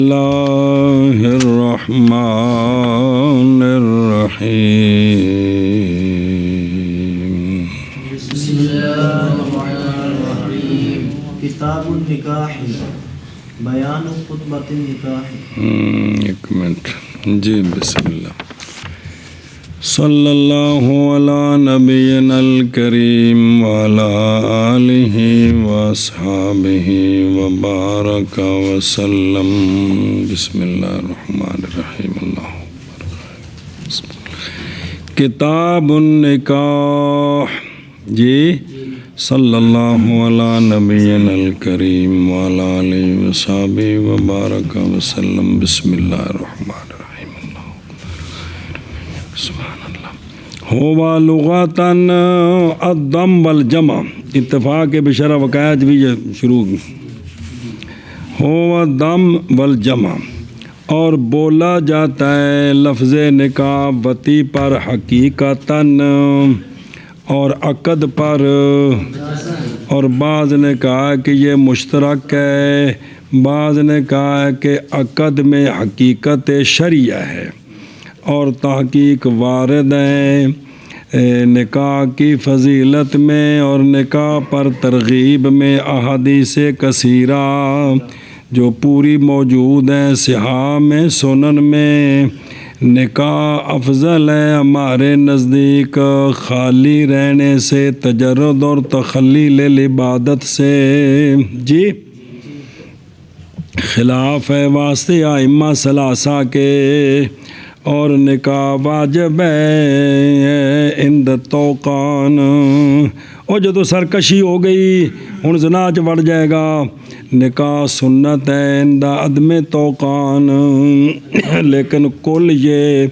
اللہ الرحمن الرحیم بسم اللہ الرحمن الرحیم کتاب النکاح بیان خطبۃ النکاح ایک منٹ جی بسم اللہ صلی اللہ علی نبینا الکریم وعلی آلہ واصحابہ وبارک وسلم بسم اللہ الرحمن الرحیم اللہ کتاب النکاح جی صلی اللہ علی نبینا الکریم وعلی آلہ واصحابہ وبارک وسلم بسم اللہ الرحمن الرحیم اللہ سبحان اللہ ہوا لغتاً الضم والجمع اتفاق بشرع وقایت بھی شروع ہوا دم والجمع اور بولا جاتا ہے لفظ نکاح وتی پر حقیقتاً اور عقد پر، اور بعض نے کہا کہ یہ مشترک ہے، بعض نے کہا ہے کہ عقد میں حقیقت شرعیہ ہے اور تحقیق وارد ہے نکاح کی فضیلت میں اور نکاح پر ترغیب میں احادیث کثیرہ جو پوری موجود ہیں صحاح میں سنن میں۔ نکاح افضل ہے ہمارے نزدیک خالی رہنے سے، تجرد اور تخلیل العبادت سے جی خلاف ہے واسطے ائمہ ثلاثہ کے، اور نکاح واجب ہے عند توقان، اور جدو سرکشی ہو گئی ہن زنا چ وڑ جائے گا، نکاح سنت ہے عند عدم توقان، لیکن کل یہ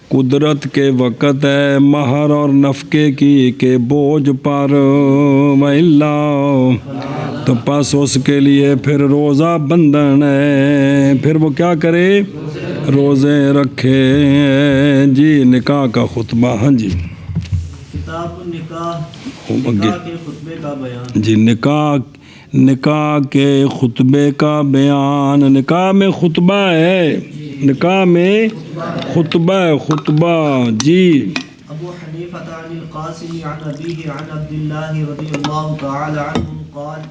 قدرت کے وقت ہے مہر اور نفقے کی کے بوجھ پر، وإلا تو پس اس کے لیے پھر روزہ بندھن ہے، پھر وہ کیا کرے روزے رکھے جی۔ نکاح کا خطبہ ہاں جی کتاب النکاح نکاح کے خطبے کا بیان جی نکاح کے خطبے کا بیان۔ نکاح میں خطبہ ہے، نکاح میں خطبہ جی۔ ابو حنیفہ عن القاسم عن ابیہ عن عبد اللہ رضی اللہ تعالی عنہ قال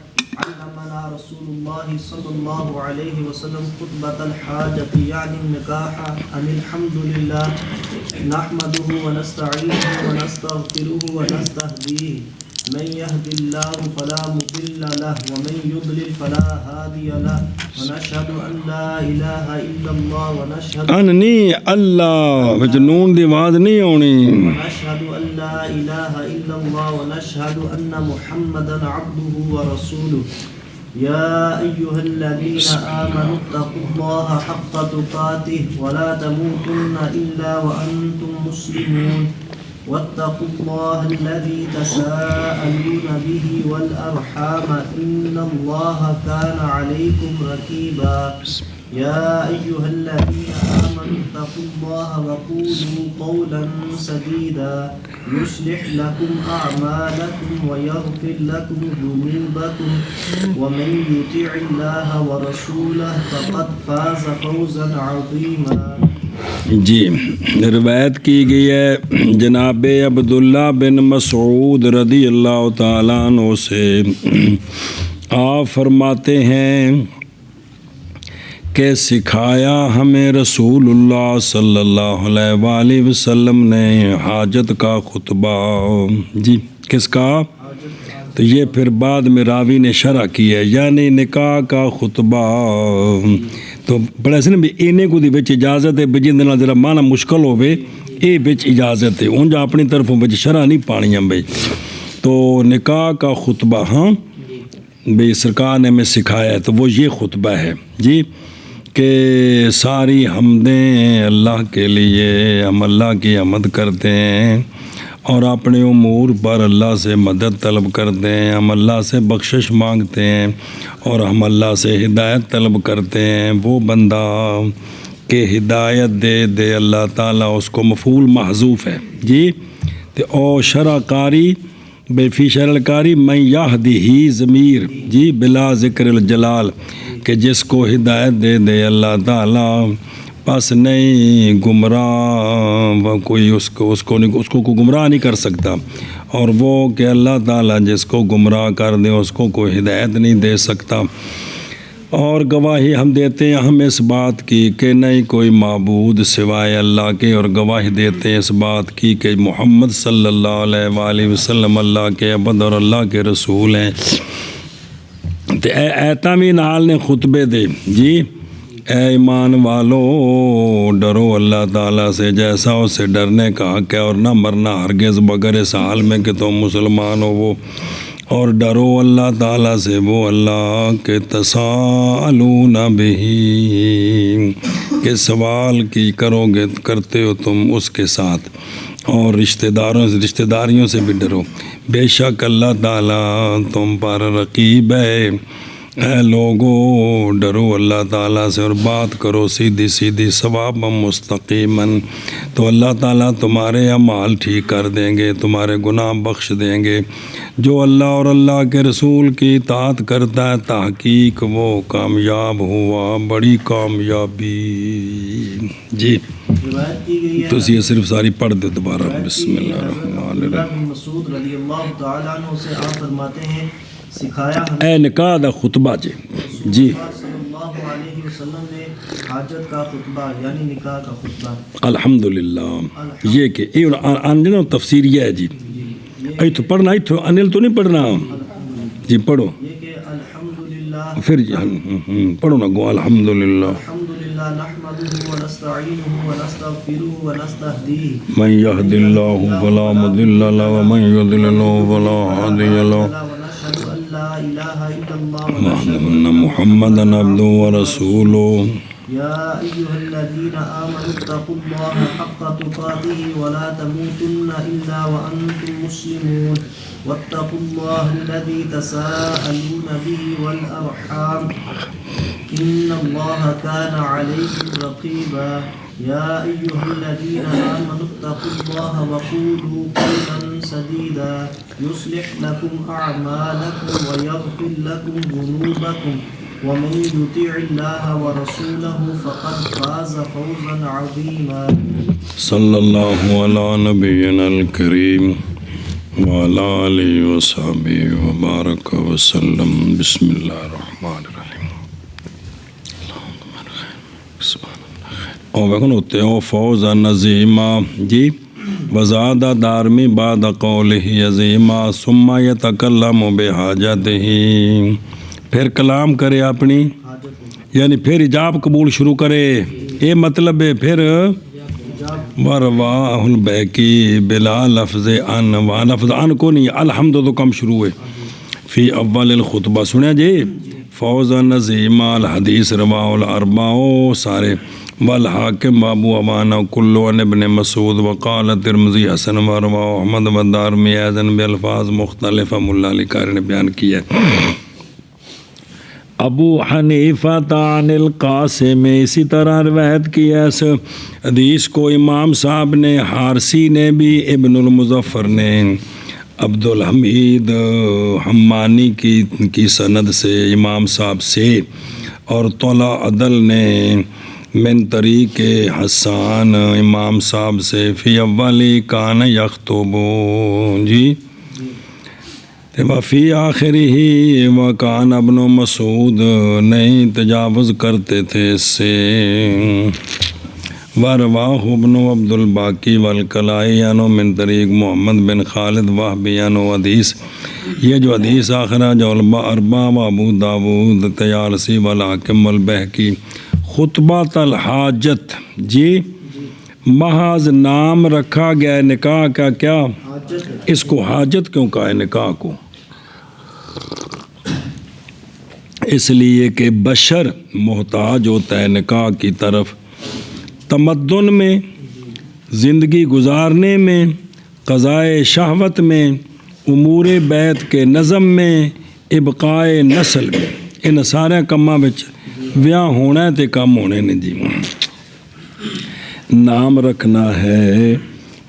علمنا رسول اللہ صلی اللہ علیہ وسلم خطبۃ الحاجۃ یعنی النکاح ان الحمد للہ نحمده ونستعینه ونستغفره ونستهدیه من يهد الله فلا مضل له ومن يضلل فلا هادي له ونشهد ان لا اله الا الله ونشهد اننی اللہ وچ نون دی آواز نہیں ہونی، ونشهد ان لا اله الا الله ونشهد ان محمدا عبده ورسوله يا ايها الذين امنوا اتقوا الله حق تقاته ولا تموتن الا وانتم مسلمون واتقوا الله الذي تساءلون به والأرحام إن الله كان عليكم رقيبا يا أيها الذين آمنوا اتقوا الله وقولوا قولا سديدا يصلح لكم أعمالكم ويغفر لكم ذنوبكم ومن يطع الله ورسوله فقد فاز فوزا عظيما۔ جی روایت کی گئی ہے جناب عبداللہ بن مسعود رضی اللہ تعالیٰ عنہ سے، آپ فرماتے ہیں کہ سکھایا ہمیں رسول اللہ صلی اللہ علیہ وآلہ وسلم نے حاجت کا خطبہ جی۔ کس کا؟ تو یہ پھر بعد میں راوی نے شرح کی ہے، یعنی نکاح کا خطبہ۔ تو بڑا سی نا بھی اینے کو دی وچ اجازت ہے بھی جن ذرا مانا مشکل ہوئے اے وچ اجازت ہے، اونج اپنی طرفوں وچ شرح نہیں پانی ہیں بھائی۔ تو نکاح کا خطبہ ہاں بھئی سرکار نے ہمیں سکھایا ہے، تو وہ یہ خطبہ ہے جی کہ ساری حمدیں اللہ کے لیے، ہم اللہ کی حمد کرتے ہیں اور اپنے امور پر اللہ سے مدد طلب کرتے ہیں، ہم اللہ سے بخشش مانگتے ہیں اور ہم اللہ سے ہدایت طلب کرتے ہیں۔ وہ بندہ کہ ہدایت دے اللہ تعالیٰ اس کو مفعول محذوف ہے جی۔ تو او شرع قاری بے فی شرع القاری من یہدہ ضمیر جی بلا ذکر الجلال کہ جس کو ہدایت دے دے اللہ تعالیٰ پس نہیں گمراہ کوئی اس کو گمراہ نہیں کر سکتا، اور وہ کہ اللہ تعالیٰ جس کو گمراہ کر دے اس کو کوئی ہدایت نہیں دے سکتا۔ اور گواہی ہم دیتے ہیں ہم اس بات کی کہ نہیں کوئی معبود سوائے اللہ کے، اور گواہی دیتے ہیں اس بات کی کہ محمد صلی اللہ علیہ وآلہ وسلم اللہ کے عبد اور اللہ کے رسول ہیں۔ تے ایتامی نال نے خطبے دے جی، اے ایمان والو ڈرو اللہ تعالیٰ سے جیسا اسے ڈرنے کا حق ہے، اور نہ مرنا ہرگز بغیر اس حال میں کہ تم مسلمان ہو وہ، اور ڈرو اللہ تعالیٰ سے وہ اللہ کے تساءلون بہ کہ سوال کی کرتے ہو تم اس کے ساتھ، اور رشتہ داریوں سے بھی ڈرو، بے شک اللہ تعالیٰ تم پر رقیب ہے۔ اے لوگو ڈرو اللہ تعالیٰ سے اور بات کرو سیدھی سیدھی ثوابا مستقیماً، تو اللہ تعالیٰ تمہارے اعمال ٹھیک کر دیں گے، تمہارے گناہ بخش دیں گے۔ جو اللہ اور اللہ کے رسول کی اطاعت کرتا ہے تحقیق وہ کامیاب ہوا بڑی کامیابی۔ جی روایت کی گئی ہے تو یہ صرف ساری پڑھ دے دوبارہ۔ بسم اللہ الرحمن عبداللہ الرحیم۔ بن مسعود رضی اللہ تعالیٰ عنہ سے آپ فرماتے ہیں سکھایا ہمیں اے نکاح دا خطبہ جی رسول اللہ صلی اللہ علیہ وسلم نے حاجت کا خطبہ یعنی نکاح کا خطبہ۔ الحمدللہ یہ کہ یہ تفسیر یہ ہے جی، ای تو پڑھنا ای تو انل تو نہیں پڑھنا جی، پڑھو یہ کہ الحمدللہ پھر جی پڑھو نا گو الحمدللہ الحمدللہ نحمده ونستعینه ونستغفره ونستهدیه من یهد اللہ فلا مضل له ومن یضلل فلا هادی له ونشهد ان لا اله الا الله واشهد ان محمدا عبده ورسوله يا أيها الذين آمنوا اتقوا الله حق تقاته ولا تموتن إلا وأنتم مسلمون واتقوا الله الذي تساءلون به والأرحام إن الله كان عليكم رقيبا يا أيها الذين آمنوا اتقوا الله وقولوا قولا سديدا يصلح لكم أعمالكم ويغفر لكم ذنوبكم ومن يطع الله ورسوله فقد فاز فوزا عظيما۔ صلی اللہ علی نبینا الکریم وعلی آلہ وصحبہ وبارک وسلم۔ بسم اللہ الرحمن الرحیم۔ اور ویکن ہوتے ہیں فوزا نظیما جی، وزادہ دارمی بعد قولہ عظیما ثم یتکلم بحاجتہ، پھر کلام کرے اپنی یعنی پھر اجاب قبول شروع کرے، یہ مطلب ہے پھر ورواہ البیکی بلا لفظ ان، وہاں لفظ ان کو نہیں، الحمد تو کم شروع ہے فی اول الخطبہ سنیا جی، فوز نظیمہ الحدیث رواہ الاربع سارے، والحاکم ابو عوانہ کل عن ابن مسعود وقال ترمذی حسن ورواہ احمد والدارمی ایضاً بالفاظ مختلفہ، مولا علی قاری نے بیان کیا ہے۔ ابو حنیفہ عن القاسم اسی طرح روایت کی اس حدیث کو امام صاحب نے، حارسی نے بھی، ابن المظفر نے عبد الحمید حمانی کی سند سے امام صاحب سے، اور طلع عدل نے من طریق حسان امام صاحب سے فی اولی کان یخطب جی، وفی آخری ہی وکان ابن مسعود نہیں تجاوز کرتے تھے اس سے، ورواہ ابن عبد الباقی والکلائی عنہ من طریق محمد بن خالد وہبی عنہ حدیث، یہ جو حدیث آخرہ جو اربعہ و ابو داود طیالسی والحاکم والبہقی، خطبۃ الحاجت جی، محض نام رکھا گیا نکاح کا، کیا اس کو حاجت کیوں کہا ہے نکاح کو؟ اس لیے کہ بشر محتاج ہوتا ہے نکاح کی طرف، تمدن میں، زندگی گزارنے میں، قضائے شہوت میں، امور بیت کے نظم میں، ابقائے نسل میں، ان سارے کماں وچ ویاہ ہونا ہے تے کم ہونے نے جی۔ نام رکھنا ہے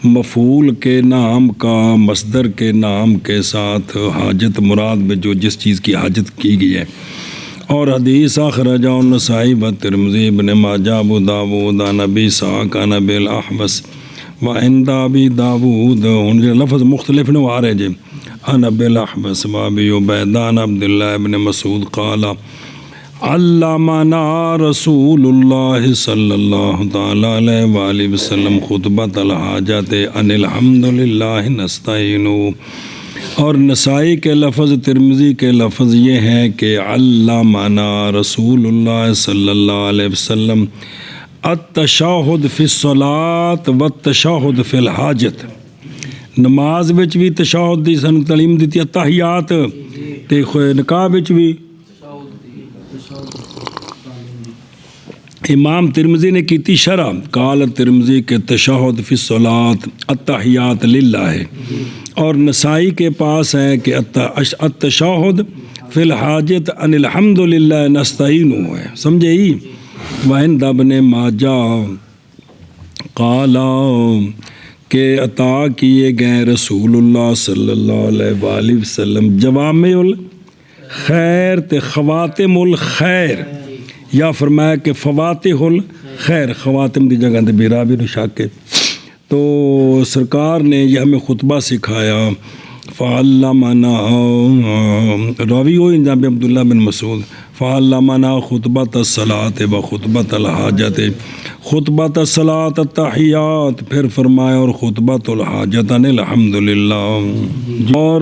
مفعول کے نام کا مصدر کے نام کے ساتھ، حاجت مراد میں جو جس چیز کی حاجت کی گئی ہے، اور حدیث اخرج النسائی و ترمذی ابن ماجہ ابو داود عن ابی اسحاق عن ابی الاحوص و عند ابی داود ان کے لفظ مختلف نے آ رہے جی عن ابی الاحوص و ابی عبیدہ عن عبداللہ ابن مسعود قال علمنا رسول اللہ صلی اللہ تعالی علیہ وآلہ وسلم خطبۃ الحاجت ان الحمدللہ نستعین. اور نسائی کے لفظ ترمذی کے لفظ یہ ہیں کہ علمنا رسول اللہ صلی اللہ علیہ وسلم التشہد فی الصلاۃ والتشہد فی الحاجت. نماز وچ بھی تشہد دی سن تعلیم دیتی تحیات تے نکاح وچ بھی. امام ترمذی نے کیتی شرح قال ترمذی کے تشہد فی الصلاۃ التحیات للہ ہے، اور نسائی کے پاس ہے کہ التشہد فی الحاجت ان الحمدللہ نستعین ہے. سمجھے ہی. وعند ابن ماجہ قال کہ عطا کیے گئے رسول اللہ صلی اللہ علیہ وآلہ وسلم جوامع الخیر تے خواتم الخیر، یا فرمایا کہ فواتح الخیر، خواتم دی جگہ تے بھی راوی نو شک ہے. تو سرکار نے یہ ہمیں خطبہ سکھایا. فعلمنا راوی ہو جناب عبداللہ بن مسعود فعلمنا خطبۃ الصلاۃ و خطبۃ الحاجت، خطبۃ الصلاۃ التحیات، پھر فرمایا اور خطبۃ الحاجت ان الحمدللہ. اور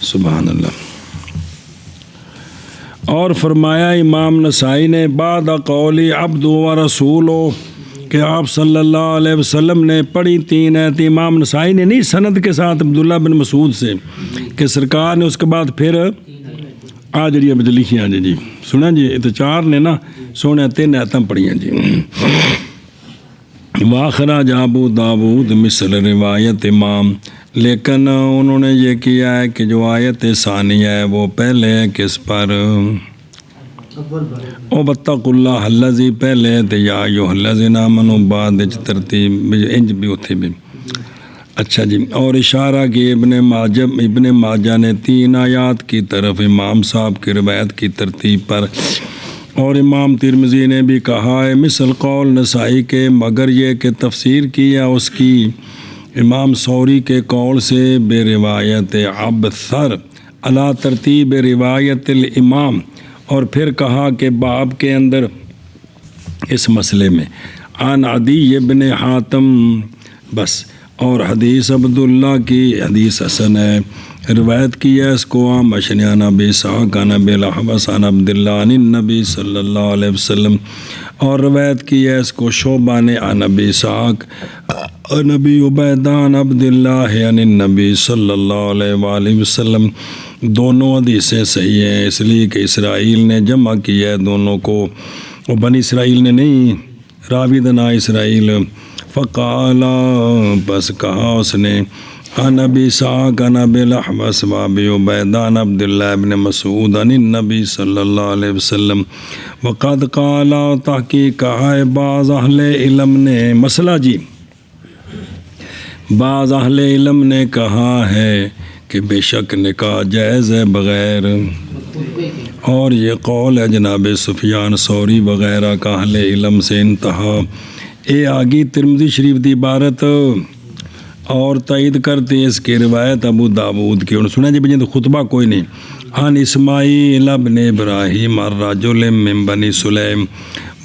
سبحان اللہ. اور فرمایا امام نسائی نے بعد قولی عبد و رسول کہ آپ صلی اللہ علیہ وسلم نے پڑھی 3 آیتیں. امام نسائی نے نہیں، سند کے ساتھ عبداللہ بن مسعود سے کہ سرکار نے اس کے بعد پھر آ جڑی اب لکھی آج جی سنا جی تو 4 نے نا سونے 3 آیتیں پڑھیاں جی. واخرج ابو داود مثل روایت امام، لیکن انہوں نے یہ کیا ہے کہ جو آیت ثانیہ ہے وہ پہلے کس پر او بتقوا اللہ الذی پہلے تے یا ایھا الذین آمنوا بعد ترتیب انج بھی اتھے بھی. اچھا جی. اور اشارہ کی ابن ماجہ نے 3 آیات کی طرف امام صاحب کی روایت کی ترتیب پر، اور امام ترمذی نے بھی کہا ہے مثل قول نسائی کے، مگر یہ کہ تفسیر کیا اس کی امام ثوری کے قول سے بے روایت ابتر علی ترتیب روایت الامام. اور پھر کہا کہ باب کے اندر اس مسئلے میں عن عدی ابن حاتم بس، اور حدیث عبداللہ کی حدیث حسن ہے، روایت کی ہے اس کو عام اشنیان ابی اسحاق عن ابی الاحوص عن عبداللہ عن النبی صلی اللہ علیہ وسلم، اور روایت کی ہے اس کو شعبہ نے عن ابی اسحاق عن ابی عبیدہ عن عبداللہ عن النبی صلی اللہ علیہ وآلہ وسلم. دونوں حدیثیں صحیح ہیں، اس لیے کہ اسرائیل نے جمع کیا ہے دونوں کو، وہ بنی اسرائیل نے نہیں، راوی دا نا اسرائیل. فقال بس کہا اس نے عن ابی اسحاق عن ابی الاحوص و ابی عبیدہ عن عبداللہ ابن مسعود عن النبی صلی اللہ علیہ وسلم. وقد قال، تحقیق کہا ہے بعض اہل علم نے، مسئلہ جی بعض اہل علم نے کہا ہے کہ بے شک نکاح جائز ہے بغیر، اور یہ قول ہے جناب سفیان ثوری وغیرہ کا اہل علم سے انتہا. اے آگی ترمذی شریف دی عبارت اور تائید کرتے اس کی روایت ابو داود کی. انہوں سنا جی بجے تو خطبہ کوئی نہیں. عن اسماعیل ابن ابراہیم الرجل من بنی سلیم،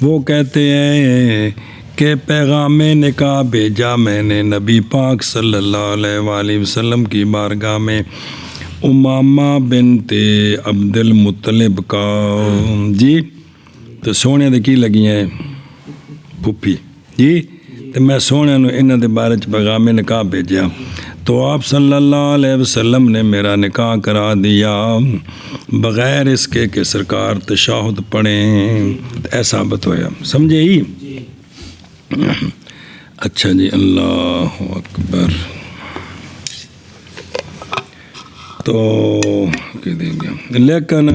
وہ کہتے ہیں کہ پیغام نکاح بھیجا میں نے نبی پاک صلی اللہ علیہ وآلہ وسلم کی بارگاہ میں امامہ بنت عبد المطلب کا. جی تو سونے دے کی لگی ہیں پھپھی جی، تو میں سونے نو انہاں دے بارے چ پیغام نکاح بھیجا تو آپ صلی اللہ علیہ وسلم نے میرا نکاح کرا دیا بغیر اس کے کہ سرکار تشہد پڑھیں. ایسا ثابت ہویا. سمجھے ہی. اچھا جی. اللہ اکبر. تو لیکن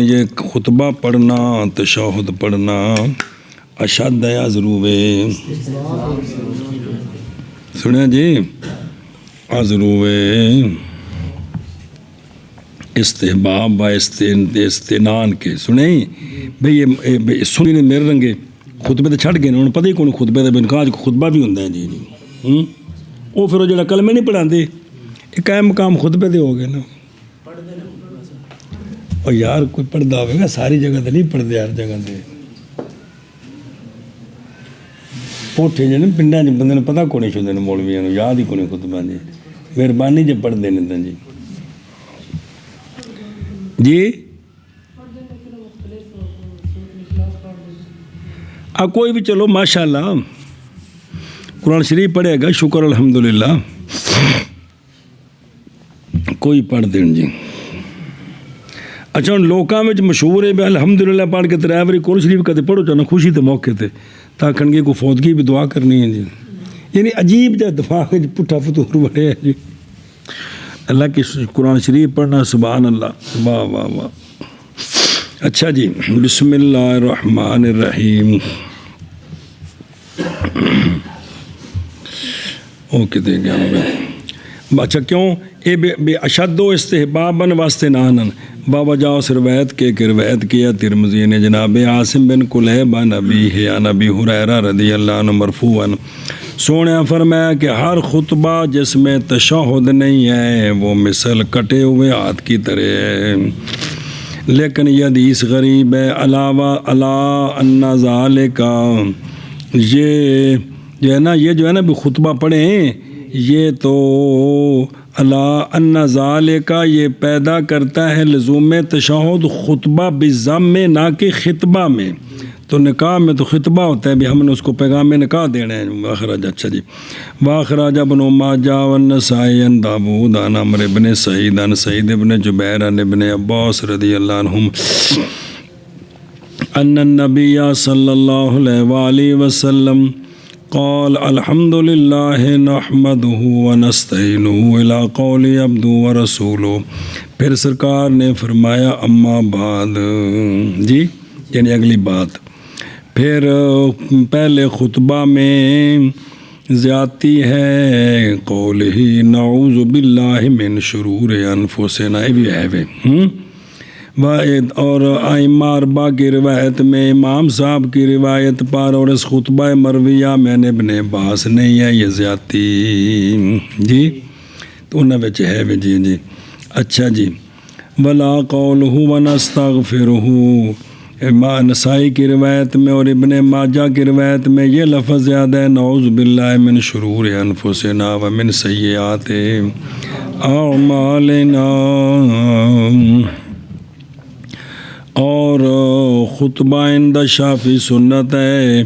یہ خطبہ پڑھنا تشہد پڑھنا اشد یا ضرور ہے. سنیں جی حاضر ہوئے استحباب و استنان کے سنیں بھئی یہ سنی نے میرے رنگے خطبے تو چھڑ گئے انہوں نے پتہ ہی کون خطبے کا بنکاج خطبہ بھی ہوتا ہے جی جی وہ پھر وہ جڑا کلمے نہیں پڑھاتے یہ قائم مقام خطبے دے ہو گئے نا اور یار کوئی پڑھتا ہوئے گا ساری جگہ تے نہیں پڑھتے ہر جگہ تے کوٹھے جی پنڈا چ بندے پتہ کو نہیں چلتے مولویاں یاد ہی کو نہیں خطبہ جی مہربانی جی پڑھتے نہیں تو جی جی کوئی بھی چلو ماشاء اللہ قرآن شریف پڑھے گا شکر الحمدللہ کوئی پڑھ دین جی اچھا ہوں لوکاں میں مشہور ہے الحمدللہ پڑھ کے ترائے قرآن شریف کہتے پڑھو چاہنا خوشی کے موقع تے تاکہ کہ کوئی فوتگی بھی دعا کرنی ہے جی یعنی عجیب جا دماغ پٹھا فتور بڑے ہیں جی اللہ کی قرآن شریف پڑھنا سبحان اللہ واہ واہ واہ اچھا جی بسم اللہ الرحمن الرحیم اوکے دے گیا ہمیں اچھا کیوں اے بے اشد و استحباباً واستناناً باوجہ اس روایت کے کہ روایت کیا ترمذی نے جناب عاصم بن کلیب عن ابیہ عن ابی ہریرہ رضی اللہ عنہ مرفوعاً سونے فرمایا کہ ہر خطبہ جس میں تشہد نہیں ہے وہ مثل کٹے ہوئے ہاتھ کی طرح ہے لیکن یہ حدیث غریب ہے علاوہ علا ان ذالک یہ جو ہے نا بھی خطبہ پڑھیں یہ تو اللہ ان ذالک یہ پیدا کرتا ہے لزوم تشہد خطبہ بضم میں نہ کہ خطبہ میں تو نکاح میں تو خطبہ ہوتا ہے بھی ہم نے اس کو پیغام نکاح دینا ہے واخراج اچھا جی واخراج ابن ماجہ والنسائی عن داود عن عمرو بن سعید عن سعید بن جبیر عن ابن عباس رضی اللہ عنہم ان النبی صلی اللہ علیہ وآلہ وسلم قال الحمد للہ نحمده ونستعینه الى قول عبد ورسولہ پھر سرکار نے فرمایا اما بعد جی یعنی اگلی بات پھر پہلے خطبہ میں زیادتی ہے قول ہی نعوذ باللہ من شرور انفسنا یہ بھی ہے اور ائمہ اربعہ کی روایت میں امام صاحب کی روایت پر اور اس خطبہ مرویہ میں نے ابن عباس نہیں ہے یہ زیادتی جی تو انہوں نے ہے جی جی اچھا جی ولا قولہ ونستغفرہ نسائی کی روایت میں اور ابن ماجہ کی روایت میں یہ لفظ زیادہ ہے نعوذ باللہ من شرور انفسنا ومن سیئات اعمالنا اور خطبہ عند شافعی سنت ہے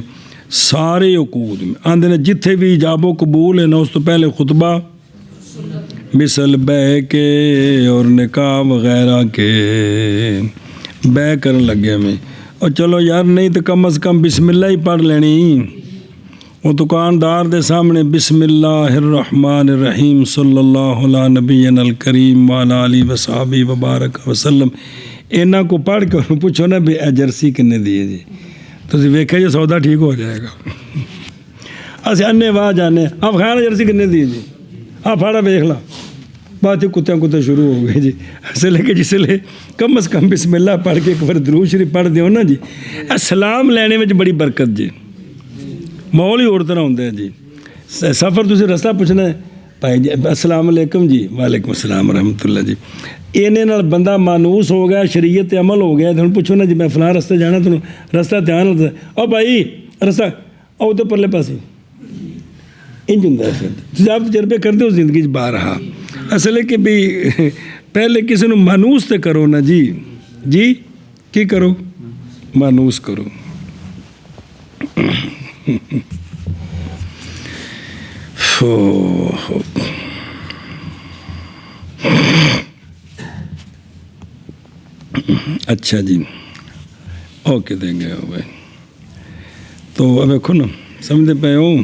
سارے عقود میں آندھے نے جتھے بھی ایجاب و قبول ہے نا اس تو پہلے خطبہ مثل بے کے اور نکاح وغیرہ کے بے کرن لگے میں اور چلو یار نہیں تو کم از کم بسم اللہ ہی پڑھ لینی وہ دکاندار دے سامنے بسم اللہ الرحمن الرحیم صلی اللہ علیہ نبینا الکریم وعلی آلہ وصحبہ وبارک وسلم انہاں کو پڑھ کے انہوں پوچھو نا بھی جرسی کنے دیئے جی تو ویکھے جو سودا ٹھیک ہو جائے گا اسے انے واہ جانے آپ خیال جرسی کنے دیئے جی آپ پھاڑا بیکھ لا بات ہی کتے شروع ہو گئے جی ایسے لے کے جسے لے کم از کم بسم اللہ پڑھ کے ایک بار درود شریف پڑھ دیو نا جی سلام لینے میں بڑی برکت جی ماحول ہی اور طرح ہوتا ہے جی سفر تسی رستہ پوچھنا ہے بھائی جی السلام علیکم جی وعلیکم السلام ورحمۃ اللہ جی اینے نال بندہ مانوس ہو گیا شریعت عمل ہو گیا تو پوچھو نا جی میں فلاں رستے جانا تو رستہ دھیان ہوتا ہے او بھائی رستہ او تو پرلے پاسے انج ہوندا ہے پھر آپ تجربے کرتے ہو زندگی بارہا اصل ہے کہ بھی پہلے کسی نے مانوس تے کرو نا جی جی کی کرو مانوس کرو اچھا جی اوکے دیں گے بھائی تو اب دیکھو نا سمجھتے پہ ہو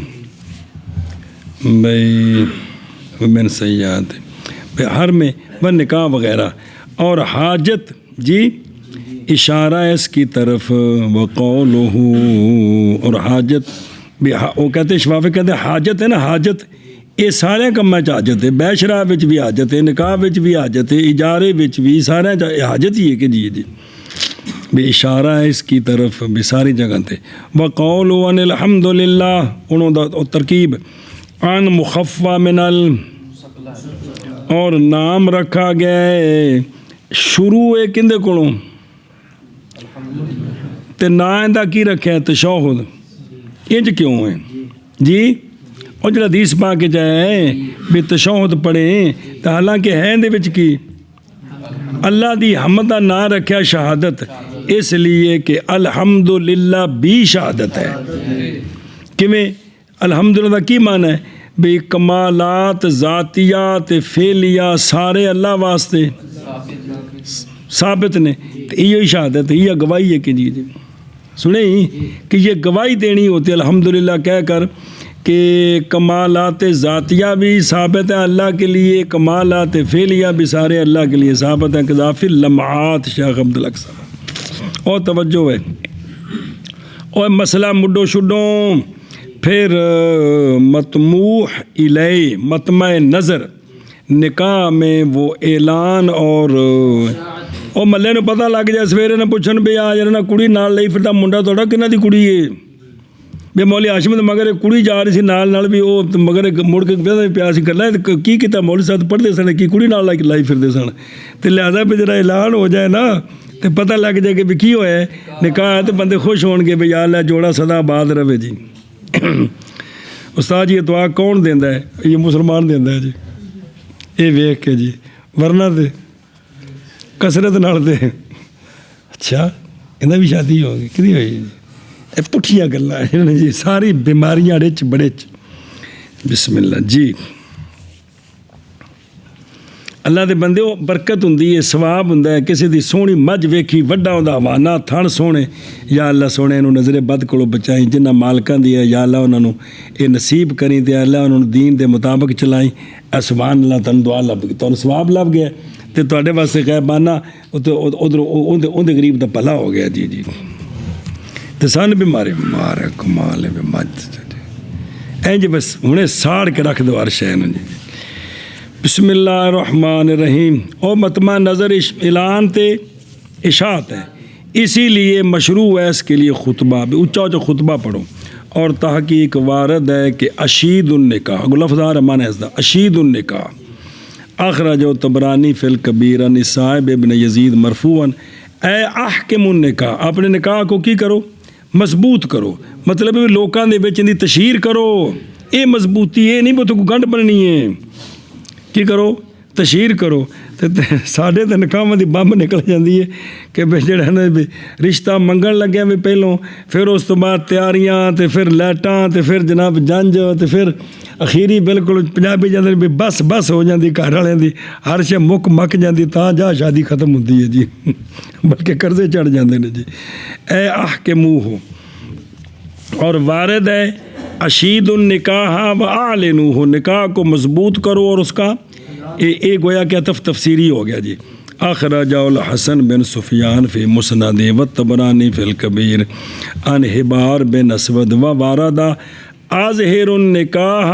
بھائی ومن سیئات ہر میں وہ نکاح وغیرہ اور حاجت جی اشارہ ہے اس کی طرف وقولہ اور حاجت بھی وہ کہتے ہیں شفافی کہتے ہیں حاجت ہے نا حاجت یہ سارے کاماں حاجت ہے، بے شرا بھی حاجت ہے، نکاح بھی حاجت ہے، اجارے بھی سارے حاجت ہی ہے کہ جی بھی اشارہ ہے اس کی طرف بھی ساری جگہ تے۔ وقول ان الحمد للہ انہوں دا ترکیب ان مخفف من اور نام رکھا گیا ہے شروع ہے کندے کولوں تے نا دا کی رکھا ہے تشہد، انج کیوں ہے جی؟ اور جڑا حدیث پاک جائے بھی تشہد پڑھیں تو حالانکہ ہے دے وچ کی اللہ دی حمد دا نا رکھیا شہادت، اس لیے کہ الحمدللہ بھی شہادت ہے۔ کیویں الحمدللہ کی معنی ہے بھی کمالات ذاتیات فعلیہ سارے اللہ واسطے ثابت نے، یہ شہادت ہے، یہ گواہی ہے کہ جی سنیں کہ یہ گواہی دینی ہوتی ہے الحمدللہ کہہ کر کہ کمالات ذاتیہ بھی ثابت ہے اللہ کے لیے، کمالات فعلیہ بھی سارے اللہ کے لیے ثابت ہیں۔ قذافی لمعات شیخ عبدالحق صاحب اور توجہ ہے اور مسئلہ مڈو شڈوں پھر مطموح الیہ مطمع نظر نکاح میں وہ اعلان اور محلے نو پتہ لگ جائے سویرے نہ پوچھن بھی آ جانا کڑی نال لئی پھرتا منڈا تھوڑا کنہ دی کڑی ہے بھی مولوی ہاشم تے مگر کڑی جا رہی سی نال بھی وہ مگر مڑ کے پیا سی کرنا کی کیتا مولوی صاحب پڑھتے سن کی کڑی نال لائی پھرتے سن تو لہٰذا بھی ذرا اعلان ہو جائے نا تو پتہ لگ جائے کہ بھی کی ہویا ہے نکاح ہے تو بندے خوش ہون گے بھی یا اللہ جوڑا سدا آباد رہے جی۔ استاد یہ دعا کون دیندا ہے؟ یہ مسلمان دیندا ہے جی، یہ ویکھ کے جی، ورنہ تے کسرت نال دے اچھا انہاں بھی شادی ہو گئی کدی ہوئی جی؟ اے پٹھیاں گلاں ہیں جی، ساری بیماریاں رچ بڑے بسم اللہ جی۔ اللہ دے بندے برکت ہوندی ہے، ثواب ہوندا ہے، کسی دی سونی مجھ ویکھی وڈا ہوندا حوانہ تھن سونے، یا اللہ سونے انہوں نظر بد کولو بچائیں، جنہ مالکاں دی ہے یا اللہ انہوں نے یہ نصیب کریں تے اللہ انہوں نے دین دے مطابق چلائیں۔ سبحان اللہ تن دعا لب گئی تمہیں ثواب لب گیا تے تواڈے واسطے غیبانہ ادھر اندر غریب دا بھلا ہو گیا جی جی۔ تے سن بیمارے مار کمال ہے مجھ اینج بس ہنے ساڑ کے رکھ دو ہر شے نوں جی۔ بسم اللہ الرحمن الرحیم او مطمع نظر اعلان تے اشاعت ہے، اسی لیے مشروع ہے اس کے لیے خطبہ بھی اونچا اونچا خطبہ پڑھو، اور تحقیق وارد ہے کہ اشید النکاح لفظ آ رہا ہے اس دا اشید النکاح اخرجہ طبرانی فی الکبیر عن صاحب ابن یزید مرفوعاً اے احکم النکاح اپنے نکاح کو کی کرو مضبوط کرو، مطلب لوکاں دے وچ دی تشہیر کرو، اے مضبوطی یہ نہیں بہت کو گنڈ بننی ہے، کی کرو تشہیر کرو۔ ساڈے تے نکاح دی بمب نکل جاندی ہے کہ جڑا نا بھی رشتہ منگن لگیا بھی پہلوں، پھر اس تو بعد تیاریاں تے پھر لائٹاں تے پھر جناب جنج تے پھر اخیری بالکل پنجابی جاندے بھی بس بس ہو جاندی گھر والے دی، ہر شے مک جاندی تاں جا شادی ختم ہوندی ہے جی، بلکہ قرضے چڑھ جاندے نے جی۔ اے احکمو ہو اور وارد ہے اشید النکاح و اعلنوہ نکاح کو مضبوط کرو اور اس کا ایک گویا کہ تفسیری ہو گیا جی۔ اخرجہ الحسن بن سفیان فی مسند والطبرانی فی الکبیر عن حبار بن اسود و واردہ اظہر النکاح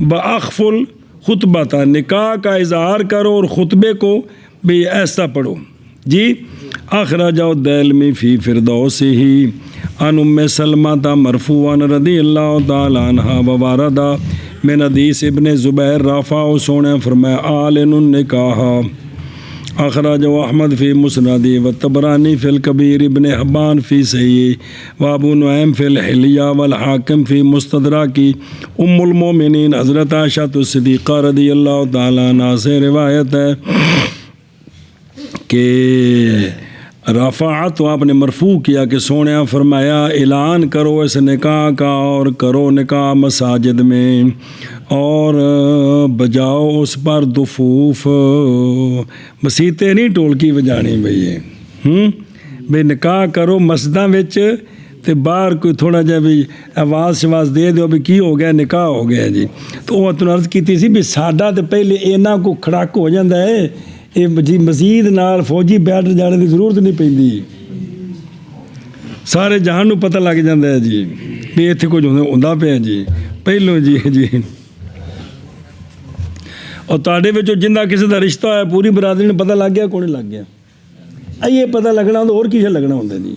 باخف الخطبہ نکاح کا اظہار کرو اور خطبے کو بھی ایسا پڑھو جی۔ اخرجہ الدیلمی فی فردوسہ عن ام سلمہ مرفوعاً رضی اللہ تعالی عنہ و واردہ من حدیث ابن زبیر رافع سونے فرمایا اعلن النکاح اخرجہ احمد فی مسندی و طبرانی فی الکبیر ابن حبان فی صحیح و ابو نعیم فی الحلیہ والحاکم فی مستدرکی ام المومنین حضرت عائشہ صدیقہ رضی اللہ تعالیٰ عنہ سے روایت ہے کہ رافعت تو آپ نے مرفوع کیا کہ سونے فرمایا اعلان کرو اس نکاح کا اور کرو نکاح مساجد میں اور بجاؤ اس پر دفوف، مسیتیں نہیں ٹولکی بجانی بھئی بے نکاح کرو مسجداں وچ تے باہر کوئی تھوڑا جہا بھی آواز شواز دے دیو بھی کی ہو گیا نکاح ہو گیا جی۔ تو وہ تو عرض کیتی سی بھی ساڈا تے پہلے اینا کو کھڑاک ہو جاندہ ہے یہ جی مزید نال فوجی بیٹھ جانے کی ضرورت نہیں پیندی، سارے جہان نو پتہ لگ جاندہ ہے جی بھی اتنے کچھ ہوندا پیا جی پہلوں جی جی ਔਰ ਤੁਹਾਡੇ ਵਿੱਚੋਂ ਜਿੰਦਾ ਕਿਸੇ ਦਾ ਰਿਸ਼ਤਾ ਹੋਇਆ ਪੂਰੀ ਬਰਾਦਰੀ ਨੂੰ ਪਤਾ ਲੱਗ ਗਿਆ ਕੋਣ ਲੱਗ ਗਿਆ ਇਹ ਪਤਾ ਲੱਗਣਾ ਹੁੰਦਾ ਹੋਰ ਕਿਸੇ ਲੱਗਣਾ ਹੁੰਦਾ ਜੀ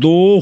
2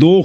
2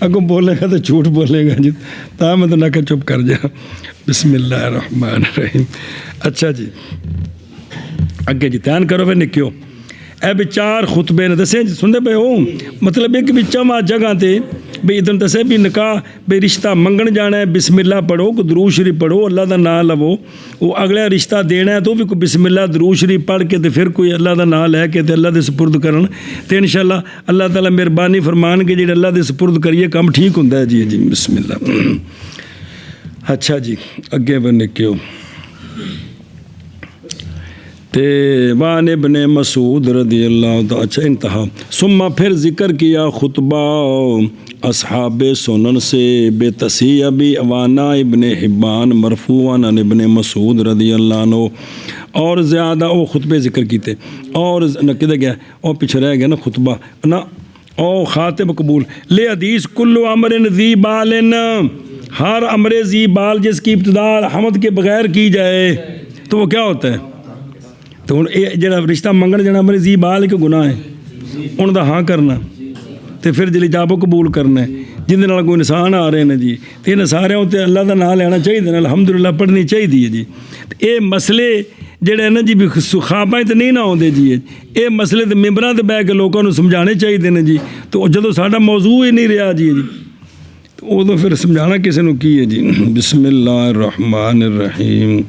اگوں بولے گا تو جھوٹ بولے گا جی، تا میں تو نہ کہ چپ کر جا۔ بسم اللہ الرحمن الرحیم۔ اچھا جی اگے جی دھیان کرو پھر نکیو، اے بھی 4 خطبے نے دسے سنتے پے ہو، مطلب ایک بھی چواں جگہ تے بھی ادھر دسے بھی نکاح بھی رشتہ منگن جانا ہے بسم اللہ پڑھو، کو درود شریف پڑھو، اللہ دا نام لو، وہ اگلا رشتہ دینا ہے تو بھی کوئی بسم اللہ درود شریف پڑھ کے تے پھر کوئی اللہ دا نام لے کے تے اللہ دے سپرد کرن تے انشاءاللہ اللہ تعالیٰ مہربانی فرمان کے جڑے اللہ دے سپرد کریے کام ٹھیک ہوندا ہے جی۔ جی بسم اللہ۔ اچھا جی اگے بن کیوں تے وان ابن مسعود رضی اللہ تعالیٰ، اچھا انتہا، ثم پھر ذکر کیا خطبہ اصحاب سنن سے بے تصحیح بھی وانا ابن حبان مرفوعاً عن ابن مسعود رضی اللہ عنہ، اور زیادہ او خطبے ذکر کیتے اور نہ کدے گیا اور پیچھے رہ گیا نا خطبہ نا او خاتم قبول لے حدیث کل امر ذی بال، ہر امر ذی بال جس کی ابتدا حمد کے بغیر کی جائے تو وہ کیا ہوتا ہے؟ تو ہوں یہ جڑا رشتہ منگن جانا امر ذی بال کے گناہ ہے ان دا ہاں کرنا تے پھر جلی جاب قبول کرنا ہے جن دے کوئی نسان آ رہے ہیں جی، تو انہیں سارے تے اللہ دا نام لینا چاہیے، الحمدللہ پڑھنی چاہیے جی۔ یہ مسئلے جڑے ہیں نا جی خواباں تے نہیں نہ آتے جی، یہ مسئلے تے ممبراں تے بہ کے لوگوں کو سمجھانے چاہیے نے جی، تو جدوں ساڈا موضوع ہی نہیں رہا جی تو ادو پھر سمجھانا کسی نے کی ہے جی۔ بسم اللہ الرحمن الرحیم۔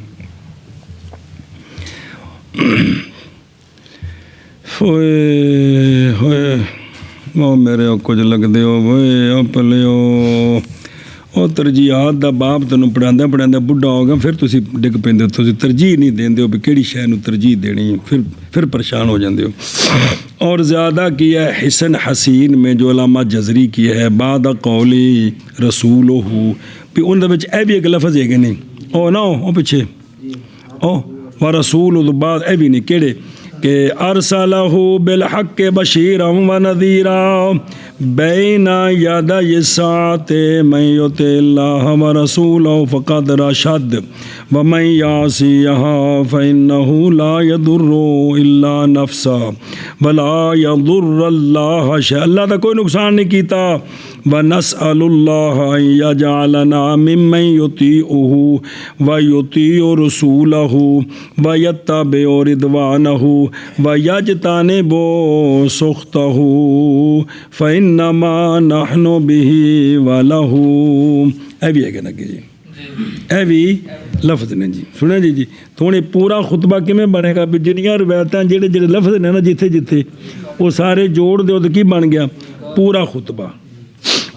ہوئے ہوئے وہ میرے کچھ لگتے ہو ہوئے او پلیو وہ ترجیحات دا باب تینوں پڑھاندہ بڑھا ہو گیا، پھر تسی ڈگ پیندے ہو، تسی ترجیح نہیں دیندے ہو بھی کیڑی شے نوں ترجیح دینی ہے، پھر پریشان ہو جاندے ہو۔ اور زیادہ کیا ہے حسن حسین میں جو علامہ جزری کیا ہے بعد قولی رسولہ بھی ان دے وچ اے بھی ایک لفظ ہے کہ نہیں او نہ او پیچھے او ورسول تو بعد اے بھی نہیں کیڑے کہ ارسلہ بالحق بشیرا ونذیرا بین یدی الساعۃ من یطع اللہ ورسولہ فقد رشد ومن یعصیہ فإنہ لا یضر الا نفسہ ولا یضر اللہ شیئا، اللہ کا کوئی نقصان نہیں کیتا۔ ونسأل اللہ ان یجعلنا ممن یطیعہ ویطیع رسولہ ویتبع رضوانہ ویجتنب سخطہ فإنما نحن بہ ولہ۔ اے بھی ہے کہ نا کہ جی اے بھی لفظ نے جی سنے جی تھوڑے پورا خطبہ کیویں بنے گا بھی جنیاں روایتاں جڑے لفظ نے نا جتھے جتھے وہ سارے جوڑ دیو تو کی بن گیا پورا خطبہ۔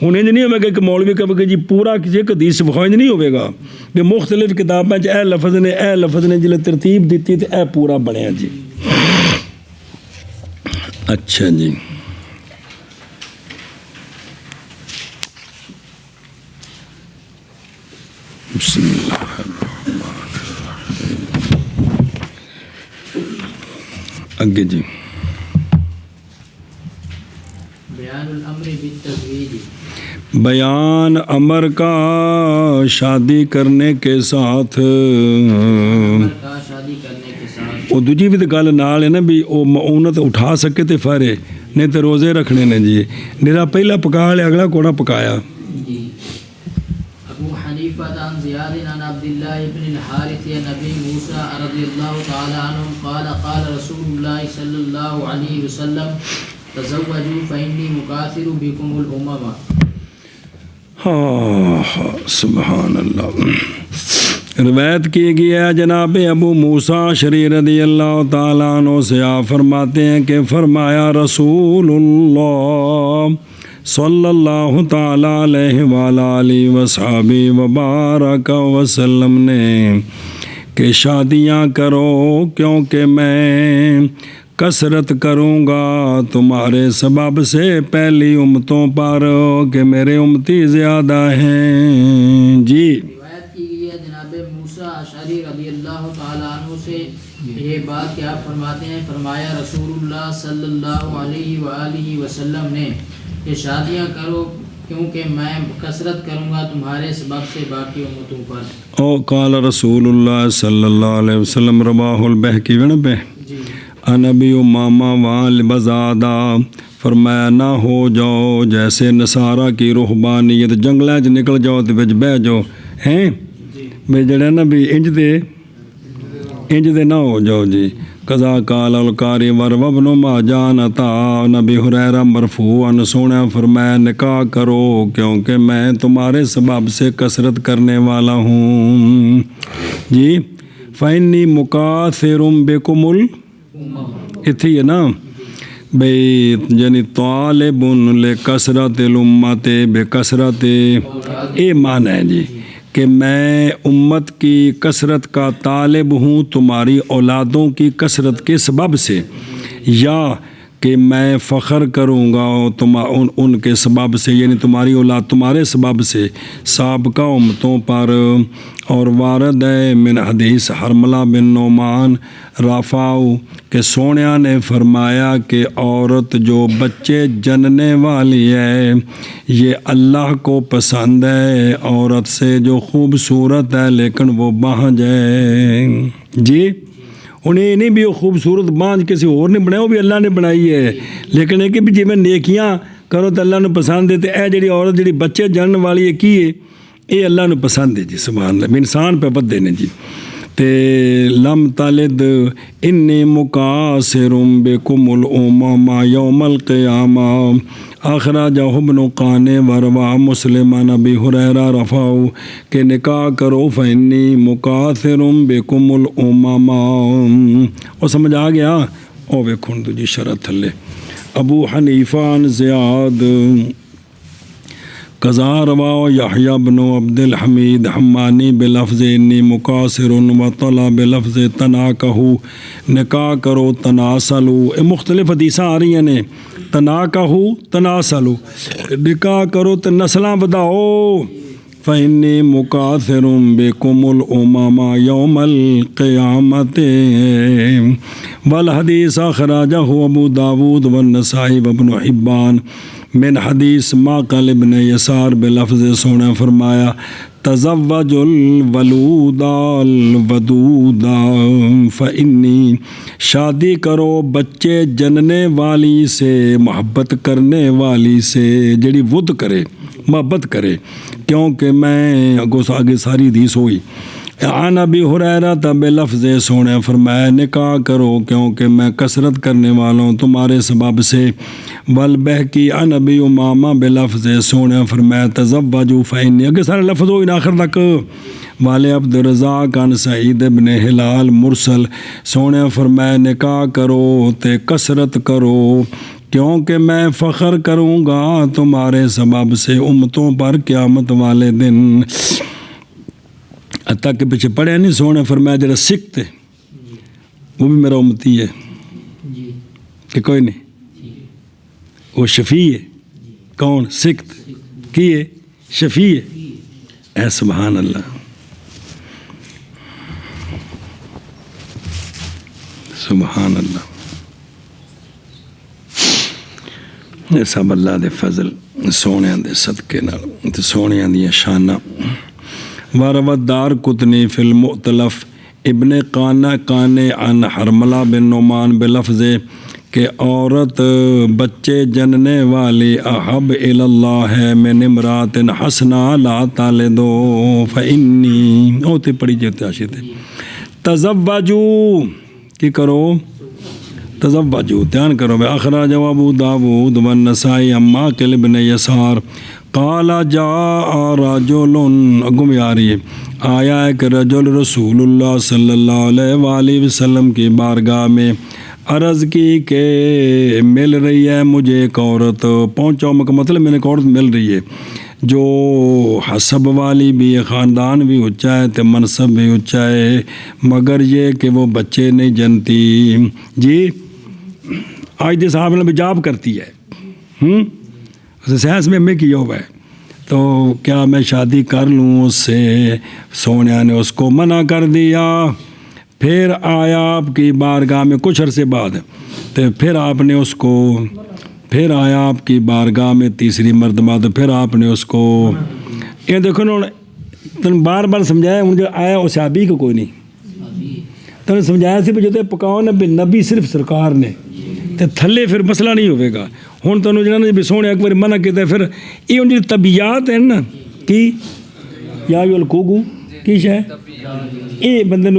ہوں انج نہیں ہوئے گا کہ مولوی کہے کہ جی پورا کسی ایک حدیث بخوائیں نہیں ہوئے گا کہ مختلف کتابیں اے لفظ نے جلے ترتیب دیتی تو اے پورا بنیا جی۔ اچھا جی بسم اللہ الرحمن الرحیم۔ اگے جی بیان الامر بالتزویج، بیان امر کا شادی کرنے کے ساتھ، کا شادی کرنے کے ساتھ، وہ دوجی بھی تو گل نال ہے نا بھی وہ معونت اٹھا سکے تو فارے نہیں تو روزے رکھنے نے جی، میرا پہلا پکا لیا اگلا کوڑا پکایا۔ جی ابو حنیفہ عن زیاد عن عبد اللہ بن الحارث عن ابی موسیٰ رضی اللہ تعالی عنہ قال قال رسول اللہ صلی اللہ علیہ وسلم تزوجوا فإنی مکاثر بکم الامم۔ سبحان اللہ۔ روایت کی گئی ہے جناب ابو موسیٰ شری رضی اللہ تعالیٰ عنہ سے آپ فرماتے ہیں کہ فرمایا رسول اللہ صلی اللہ تعالیٰ علیہ وآلہ وصحبہ وبارک وسلم نے کہ شادیاں کرو کیونکہ میں کثرت کروں گا تمہارے سبب سے پہلی امتوں پر کہ میرے امتی زیادہ ہیں۔ جی روایت کی گئی ہے جناب موسیٰ اشعری رضی اللہ تعالیٰ عنہ سے یہ بات کہ آپ فرماتے ہیں فرمایا رسول اللہ صلی اللہ علیہ وآلہ وسلم نے کہ شادیاں کرو کیونکہ میں کثرت کروں گا تمہارے سبب سے باقی امتوں پر۔ او قال رسول اللہ صلی اللہ علیہ وسلم رواہ البہقی ونبہ جی ان ابی امامہ وال بزادہ فرمایا نہ ہو جاؤ جیسے نصارہ کی رہبانیت، جنگلیں چ نکل جاؤ تو بچ بہ جاؤ ہیں بھی جڑے نا بھی انج دے نہ ہو جاؤ جی۔ قضا قال القاری وابن ماجہ عطا نبی ہریرہ مرفوعاً سونے فرمایا نکاح کرو کیونکہ میں تمہارے سبب سے کثرت کرنے والا ہوں جی۔ فإنی مکاثر بکم اتھی ہے نا بھئی یعنی طالب لکثرت الامت بکثرت، یہ معنی ہے جی کہ میں امت کی کثرت کا طالب ہوں تمہاری اولادوں کی کثرت کے سبب سے، یا کہ میں فخر کروں گا ان کے سبب سے، یعنی تمہاری اولاد تمہارے سبب سے سابقہ امتوں پر۔ اور وارد ہے من حدیث حرملہ بن نعمان رافعو کہ سونیا نے فرمایا کہ عورت جو بچے جننے والی ہے یہ اللہ کو پسند ہے، عورت سے جو خوبصورت ہے لیکن وہ بانجھ ہے جی۔ انہیں نہیں بھی وہ خوبصورت بانجھ کسی اور نے بنایا، وہ بھی اللہ نے بنائی ہے، لیکن ایک بھی جی میں نیکیاں کرو تو اللہ نے پسند ہے۔ تو اے جڑی عورت جڑی بچے جنن والی ہے کی ہے، یہ اللہ نے پسند ہے جی، سبحان اللہ، انسان پہ بدے نے جی۔ تے لم تلد انی مکاثر بکم الامم یوم القیامہ اخرجہ ابن قانع وروا مسلم نبی ہریرہ رفعہ کہ نکاح کرو فانی مکاثر بکم الامم۔ اور سمجھ آ گیا؟ او ویکھن تو جی شرح تھلے ابو حنیفہ عن زیاد قضا روا یحییٰ بن عبد الحمید حمانی بلفظ انی مکاثر و طلع بلفظ تناکحوا، نکاح کرو تناسلوا، مختلف حدیثاں آ رہی ہیں تناکحوا تناسلوا، نکاح کرو تو نسلاں بداؤ۔ فإنی مکاثر بکم الامم یوم القیامت والحدیث اخرجہ ابو داود والنسائی وابن حبان من حدیث معقل ابن یسار بلفظ سونا فرمایا تزوج الولود الودود فإنی، شادی کرو بچے جننے والی سے، محبت کرنے والی سے، جڑی ود کرے محبت کرے، کیونکہ میں آگے ساری حدیث ہوئی۔ عن ابی ہریرہ تب لفظ سونے فرمایا نکاح کرو کیونکہ میں کثرت کرنے والا ہوں تمہارے سبب سے۔ والبہقی عن ابی امامہ بلفظ سونے فرمایا تزوجوا فإنی، اگے سارے لفظ ہوئی آخر تک۔ والے عبد الرزاق عن سعید بن ہلال مرسل سونے فرمایا نکاح کرو تے کثرت کرو کیونکہ میں فخر کروں گا تمہارے سبب سے امتوں پر قیامت والے دن۔ حتیٰ کہ پیچھے پڑھے نہیں سونے فرمایا جڑا سکھ تھے وہ بھی میرا امتی ہے کہ کوئی نہیں، وہ شفیع ہے۔ کون؟ سکھ کی ہے؟ شفیع ہے۔ اے سبحان اللہ، سبحان اللہ، یہ سب اللہ دے فضل سونے دے صدقے نال تے سونے دیاں شاناں۔ وروت دار قطنی فی المؤتلف ابن قانع عن حرملہ بن نعمان بلفظ کہ عورت بچے جننے والی احب الی اللہ ہے من امرات حسنہ لا تالد فإنی، ہوتے پڑھی جاتے آشتے تزوجوا، کی کرو؟ تزوجوا، دھیان کرو بے۔ اخرجہ ابو داود والنسائی عن معقل بن یسار قال جاء رجل، اگم یاری آیا ایک رجل رسول اللہ صلی اللہ علیہ وآلہ وسلم کی بارگاہ میں، عرض کی کہ مل رہی ہے مجھے ایک عورت، پہنچاؤ کا مطلب میں نے ایک عورت مل رہی ہے جو حسب والی بھی ہے، خاندان بھی اونچا ہے تے منصب بھی اونچا ہے، مگر یہ کہ وہ بچے نہیں جنتی جی۔ آج دے صاحب نے بھی جاب کرتی ہے، سائنس میں ایم اے کیا ہوا ہے، تو کیا میں شادی کر لوں اس سے؟ سونیا نے اس کو منع کر دیا۔ پھر آیا آپ کی بارگاہ میں کچھ عرصے بعد، تو پھر آپ نے اس کو، پھر آیا آپ کی بارگاہ میں تیسری مرتبہ، تو پھر آپ نے اس کو، یہ دیکھو نا تم بار بار سمجھایا، ان جو آیا وہ صحابی کو کوئی نہیں، تم نے سمجھایا سی جو پکاؤ نبی صرف سرکار نے، تو تھلے پھر مسئلہ نہیں ہوئے گا. ہوں تمہیں جہاں بھی سونے ایک بار منع کیا پھر یہ ہوں جی طبیعت ہیں نا کی یا کوگو کی شے یہ بندے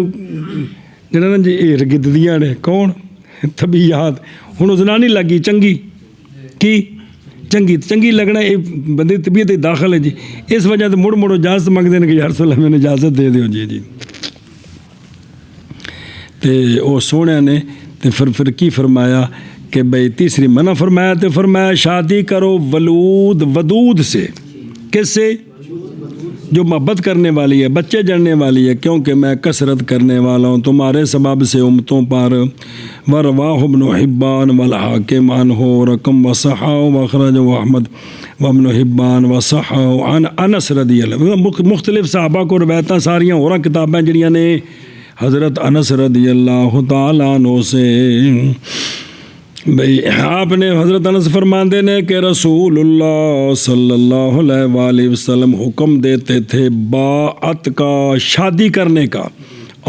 جہاں جی ارد گرد دیاں نے کون طبیعت ہوں اس نہ نہیں لگی چنگی کی چنگی لگنا یہ بندے طبیعت داخل ہے جی. اس وجہ سے مڑ اجازت منگتے ہیں کہ یا رسول اللہ میں اجازت دے دیو جی تو وہ سونے نے تو پھر کی فرمایا کہ بھئی تیسری منع فرمایا تو فرمایا شادی کرو ودود سے. کس سے؟ جو محبت کرنے والی ہے بچے جڑنے والی ہے کیونکہ میں کثرت کرنے والا ہوں تمہارے سبب سے امتوں پر. ورواہ ابن حبان والحاکم عنہ رقم وصححہ واخرجہ احمد وابن حبان وصححہ عن انس رضی اللہ. مختلف صحابہ کو روایتاں ساریاں اور کتابیں جڑیاں نے حضرت انس رضی اللہ تعالیٰ عنہ سے بھئی آپ نے حضرت انس فرماندے نے کہ رسول اللہ صلی اللہ علیہ وآلہ وسلم حکم دیتے تھے باعت کا شادی کرنے کا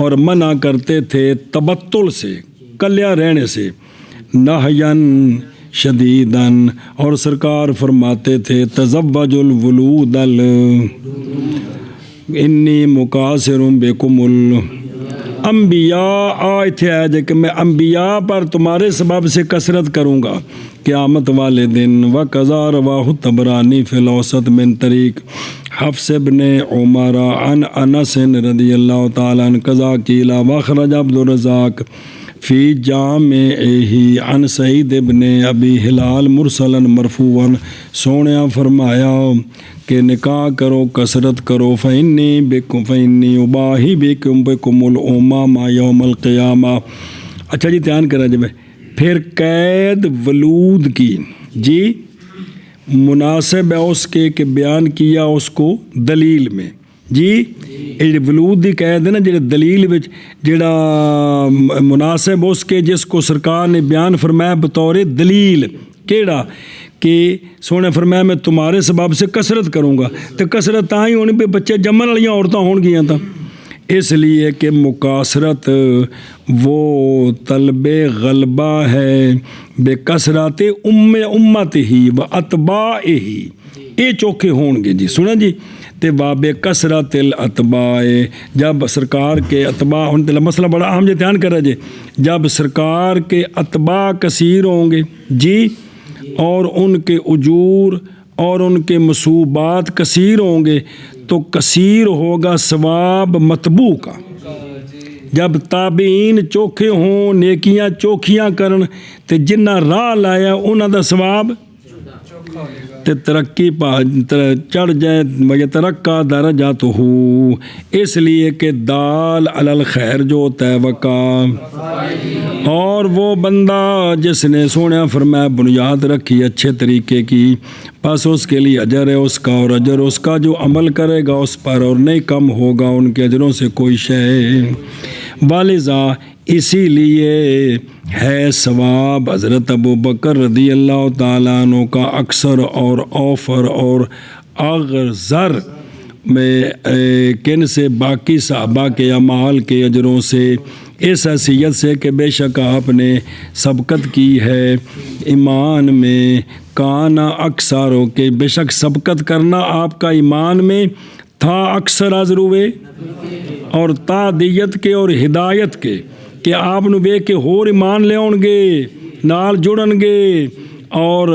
اور منع کرتے تھے تبتل سے کلیا رہنے سے نہین شدیدن اور سرکار فرماتے تھے تزوج الولود انی مکاثر بکم انبیاء آئے آج کہ میں انبیاء پر تمہارے سبب سے کثرت کروں گا قیامت والے دن. وقضا رواہ طبرانی فی الاوسط من طریق حفص بن عمر عن انس رضی اللہ تعالیٰ عنہ قضا قیلا واخرج عبد الرزاق فی جامعہ عن سعید بن ابی ہلال مرسلا مرفوعا. سونیا فرمایا کہ نکاح کرو کثرت کرو فإنی اباہی بکم الامام یوم القیامہ. اچھا جی دھیان کرا جب پھر قید ولود کی جی مناسب ہے اس کے کہ بیان کیا اس کو دلیل میں جی ولود دی قید ہے نا جڑا دلیل وچ جڑا مناسب اس کے جس کو سرکار نے بیان فرمایا بطور دلیل کیڑا کہ سونے فرمایا میں تمہارے سبب سے کثرت کروں گا. تو کثرت تاں ہی ہونی پہ بچے جمن والیاں عورتیں ہون گیاں تھا اس لیے کہ مکاثرت وہ طلب غلبہ ہے بے کثرت امت ہی و اتباع ہی یہ چوکھے ہون گے جی. سنا جی تے باب کثرت الاتباع جب سرکار کے اتباع ہونے مسئلہ بڑا اہم جی دھیان کرا جی جب سرکار کے اتباع کثیر ہوں گے جی اور ان کے اجور اور ان کے مصوبات کثیر ہوں گے تو کثیر ہوگا ثواب مطبوع کا. جب تابعین چوکھے ہوں نیکیاں چوکھیاں کرن تے جنہ راہ لایا انہاں دا ثواب تے ترقی چڑھ جائے مجھے ترقہ درجات ہو. اس لیے کہ دال علی الخیر جو ہوتا ہے وقا اور وہ بندہ جس نے سونے فرمایا بنیاد رکھی اچھے طریقے کی بس اس کے لیے اجر ہے اس کا اور اجر اس کا جو عمل کرے گا اس پر اور نہیں کم ہوگا ان کے اجروں سے کوئی شے. والذا اسی لیے ہے ثواب حضرت ابو بکر رضی اللہ تعالیٰ عنہ کا اکثر اور اوفر اور اغزر میں کن سے باقی صحابہ کے اعمال کے اجروں سے اس حیثیت سے کہ بے شک آپ نے سبقت کی ہے ایمان میں کانا اکثر ہو کہ بے شک سبقت کرنا آپ کا ایمان میں تھا اکثر ازروے اور تعدیت کے اور ہدایت کے کہ آپ نو وے کے ہور ایمان لے آن گے نال جڑن گے اور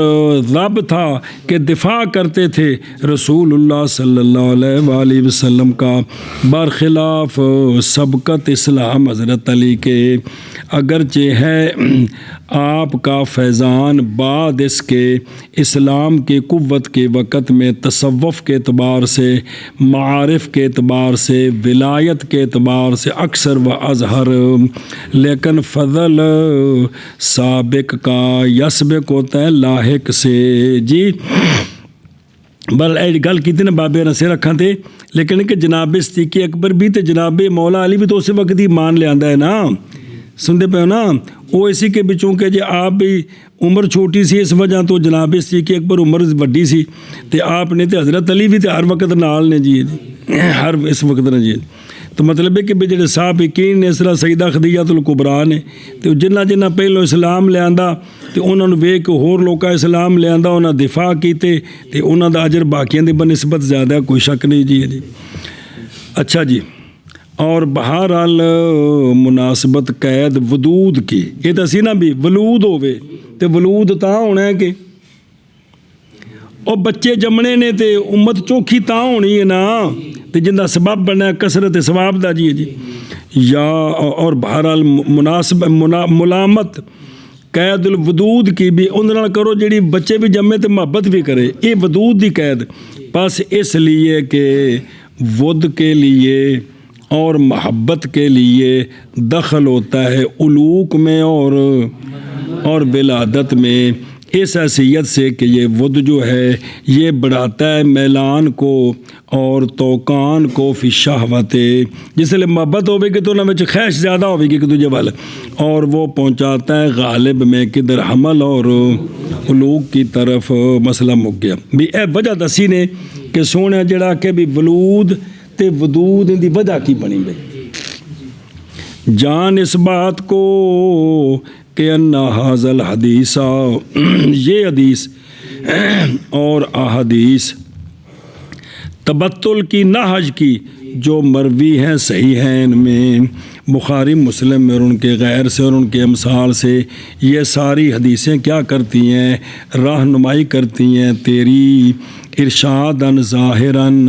رب تھا کہ دفاع کرتے تھے رسول اللہ صلی اللہ علیہ وآلہ وسلم کا برخلاف سبقت اسلام حضرت علی کے. اگرچہ ہے آپ کا فیضان بعد اس کے اسلام کی قوت کے وقت میں تصوف کے اعتبار سے معارف کے اعتبار سے ولایت کے اعتبار سے اکثر و اظہر لیکن فضل سابق کا یسبق ہوتا ہے لاحق سے جی. بل گل کی نا بابے رسے رکھاں تھے لیکن کہ جناب صدیق اکبر بھی تے جناب مولا علی بھی تو اسی وقت ہی مان لے آندا ہے نا سنتے پہ ہو نا وہ اسی کے بچوں کے جی آپ بھی عمر چھوٹی سی اس وجہ تو جناب صدیق اکبر عمر بڑی سی تے آپ نے تے حضرت علی بھی تے ہر وقت نال نے جی ہر اس وقت نے جی تو مطلب ہے کہ بھی جڑے سابقین نے اس طرح سیدہ خدیجہ الکبریٰ نے تو جنہ پہلو اسلام لیا تو انہوں نے ویکھ کے ہور لوکاں اسلام لیا انہاں دفاع کیتے تو انہاں دا اجر باقیاں دی بنسبت زیادہ ہے، کوئی شک نہیں جی۔ اچھا جی، اور بہرحال مناسبت قید ودود کی، یہ تو سی نا بھی ولود ہوے تو ولود تا ہونا ہے کہ اور بچے جمنے نے تے امت چوکھی تا ہونی ہے نا، تے جن دا سبب بننا کثرت ثواب دا جی یا اور بہرحال مناسب ملامت قید الودود کی بھی ان نال کرو جڑی بچے بھی جمے تے محبت بھی کرے، یہ ودود دی قید بس اس لیے کہ ود کے لیے اور محبت کے لیے دخل ہوتا ہے علوق میں اور ولادت میں، اس حیثیت سے کہ یہ ود جو ہے یہ بڑھاتا ہے میلان کو اور توقان کو فی شہوت، جس لیے محبت ہوے گی تو انہاں وچ خواہش زیادہ ہوے گی ایک دوجے وال، اور وہ پہنچاتا ہے غالب میں کدھر حمل اور علوق کی طرف۔ مسئلہ مک گیا بھی اے وجہ دسی نے کہ سونے جڑا کہ بھی ولود تے ودود ان دی وجہ کی بنی گئی، جان اس بات کو کہ ان حاضل حدیث، یہ حدیث اور احادیث تبتل کی نہج کی جو مروی ہیں صحیح ہیں ان میں بخاری مسلم میں اور ان کے غیر سے اور ان کے امثال سے، یہ ساری حدیثیں کیا کرتی ہیں؟ رہنمائی کرتی ہیں تیری ارشاداً ظاہراً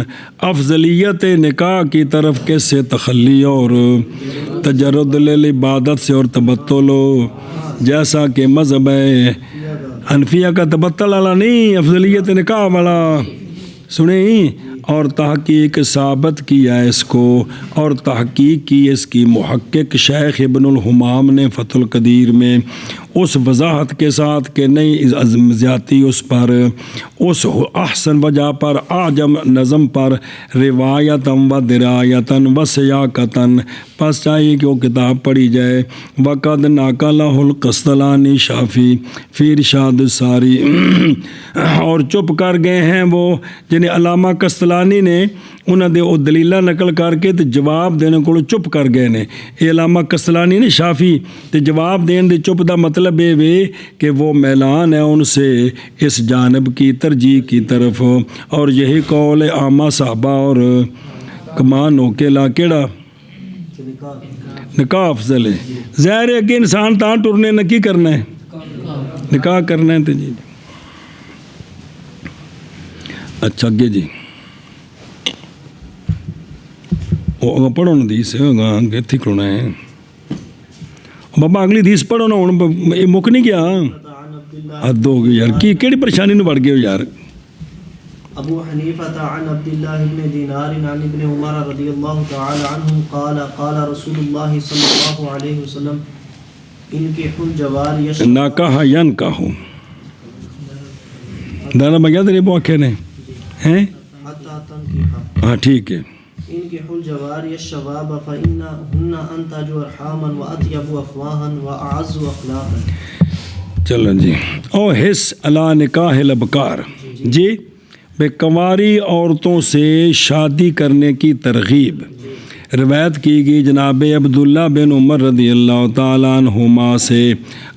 افضلیت نکاح کی طرف، کس سے؟ تخلی اور تجرد للعبادت سے اور تبتل، جیسا کہ مذہب ہے حنفیہ کا تبتل والا نہیں، افضلیت نکاح والا، سنیں، اور تحقیق ثابت کیا اس کو، اور تحقیق کی اس کی محقق شیخ ابن الحمام نے فتح القدیر میں اس وضاحت کے ساتھ کہ نہیں زیادتی اس پر، اس احسن وجہ پر، اعجم نظم پر، روایتاً و درایتاً و سیاقتاً، پس چاہیے کہ وہ کتاب پڑھی جائے۔ وقد ناقلہ القسطلانی شافی فی ارشاد الساری، اور چپ کر گئے ہیں وہ جنہیں علامہ قسطلانی نے انہاں دے او دلیلہ نقل کر کے تے جواب دینے کو چپ کر گئے نے، یہ علامہ قسطلانی نے شافی تے جواب دین دے چپ دا مطلب یہ وے کہ وہ میلان ہے ان سے اس جانب کی ترجیح کی طرف، اور یہی قول عامہ صحابہ اور کمان ہو کے لا کیڑا نکاح افضل ہے، ظاہر ہے کہ انسان تاں ٹرنے نہ کی کرنا ہے، نکاح کرنا ہے تے جی۔ اچھا اگے جی وہ پڑھو نا حدیث اتھی کھلونا ہے بابا، اگلی حدیث پڑھو نا، ہوں یہ مک نہیں گیا، حد ہو گئی یار، کی کیڑی پریشانی نو بڑھ گئے ہو یار۔ ابو حنیفہ عن عبد اللہ بن دینار عن ابن عمر رضی اللہ تعالی عنہم قال قال رسول اللہ صلی اللہ علیہ وسلم انکحوا الجواری ناکاح ینکاح دانا بگیا تیرے بوکھے نے ہیں، ہاں ٹھیک ہے، انکحوا الجواری الشباب فإنہن انتج ارحاما واطیب افواہا واعز اخلاقا۔ چلو جی، او حس علی نکاح الابکار، جی بے کنواری عورتوں سے شادی کرنے کی ترغیب روایت کی گئی جناب عبداللہ بن عمر رضی اللہ تعالیٰ عنہما سے،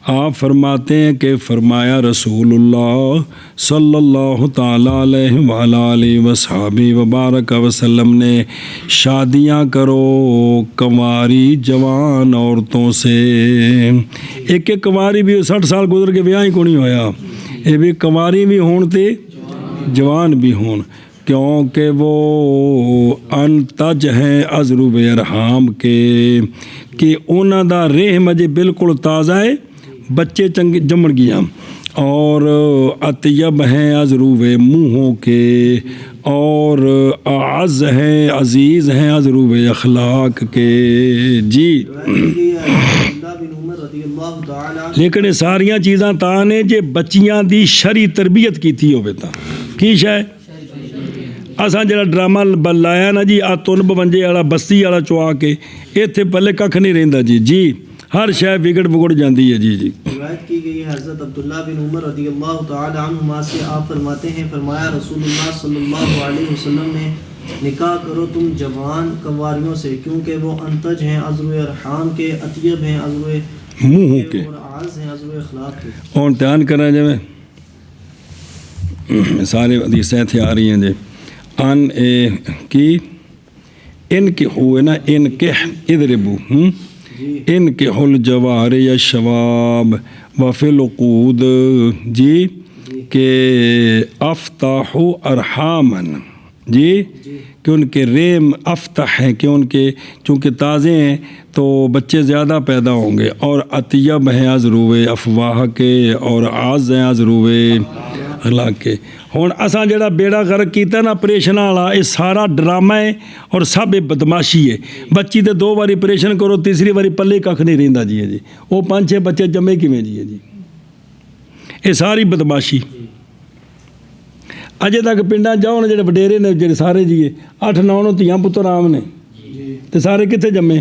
آپ فرماتے ہیں کہ فرمایا رسول اللہ صلی اللہ تعالیٰ علیہ وآلہ وصحبہ وبارک وسلم نے، شادیاں کرو کنواری جوان عورتوں سے، ایک کنواری بھی 60 سال گزر کے بیاہ ہی کو نہیں ہویا، یہ بھی کنواری بھی ہون تے جوان بھی ہون، کیونکہ وہ انتج ہیں ازروب ارحام کے، کہ انہاں دا رحم اجے بالکل تازہ ہے، بچے چنگے جمن گیا، اور اطیب ہیں ازروب منہوں کے، اور اعز ہیں عزیز ہیں ازروب اخلاق کے، جی۔ لیکن ساریاں چیزاں تاں نے جے بچیاں دی شرعی تربیت کیتی ہوئے تا کی شے اساں جڑا ڈرامہ لایا نا جی آ تن 52 والا بستی والا چوا کے ایتھے پلے ککھ نہیں رہندا جی، جی ہر شے بگڑ بگڑ جاندی ہے، جی جی۔ روایت کی گئی ہے حضرت عبداللہ بن عمر رضی اللہ تعالی عنہما سے، آپ فرماتے ہیں فرمایا رسول اللہ صلی اللہ علیہ وسلم نے نکاح کرو تم جوان کنواریوں سے، کیونکہ وہ انتج ہیں عذر ارحام کے، اطیب ہیں عذر منہ کے، اور اعز ہیں عذر اخلاق کے۔ اور امتحان کرا جائے سارے حدیثیں تھے آ رہی ہیں جی ان کی ان کے ہوئے نا ان کے اضربو ان کے حل جوار یا شواب وفی العقود جی کہ افتح ارحامن جی کہ ان کے ریم افتح ہیں کہ ان کے چونکہ تازے ہیں تو بچے زیادہ پیدا ہوں گے، اور اطیب ہیں ازروے افواہ کے، اور آز ہیں ازروے اخلاق کے۔ ہوں اساں جڑا بیڑا غرق کیتا نا آپریشن والا، یہ سارا ڈرامہ ہے اور سب بدماشی ہے۔ بچی تے 2 باری آپریشن کرو، تیسری باری پلے کھ نہیں رہندا جی ہے جی، وہ 5-6 بچے جمے کیویں جی ہے جی، یہ ساری بدماشی۔ اجے تک پنڈاں جاؤ نا جڑے وڈیرے نے جڑے سارے جی 8-9 دھیاں پتر آم نے تے سارے کتنے جمے؟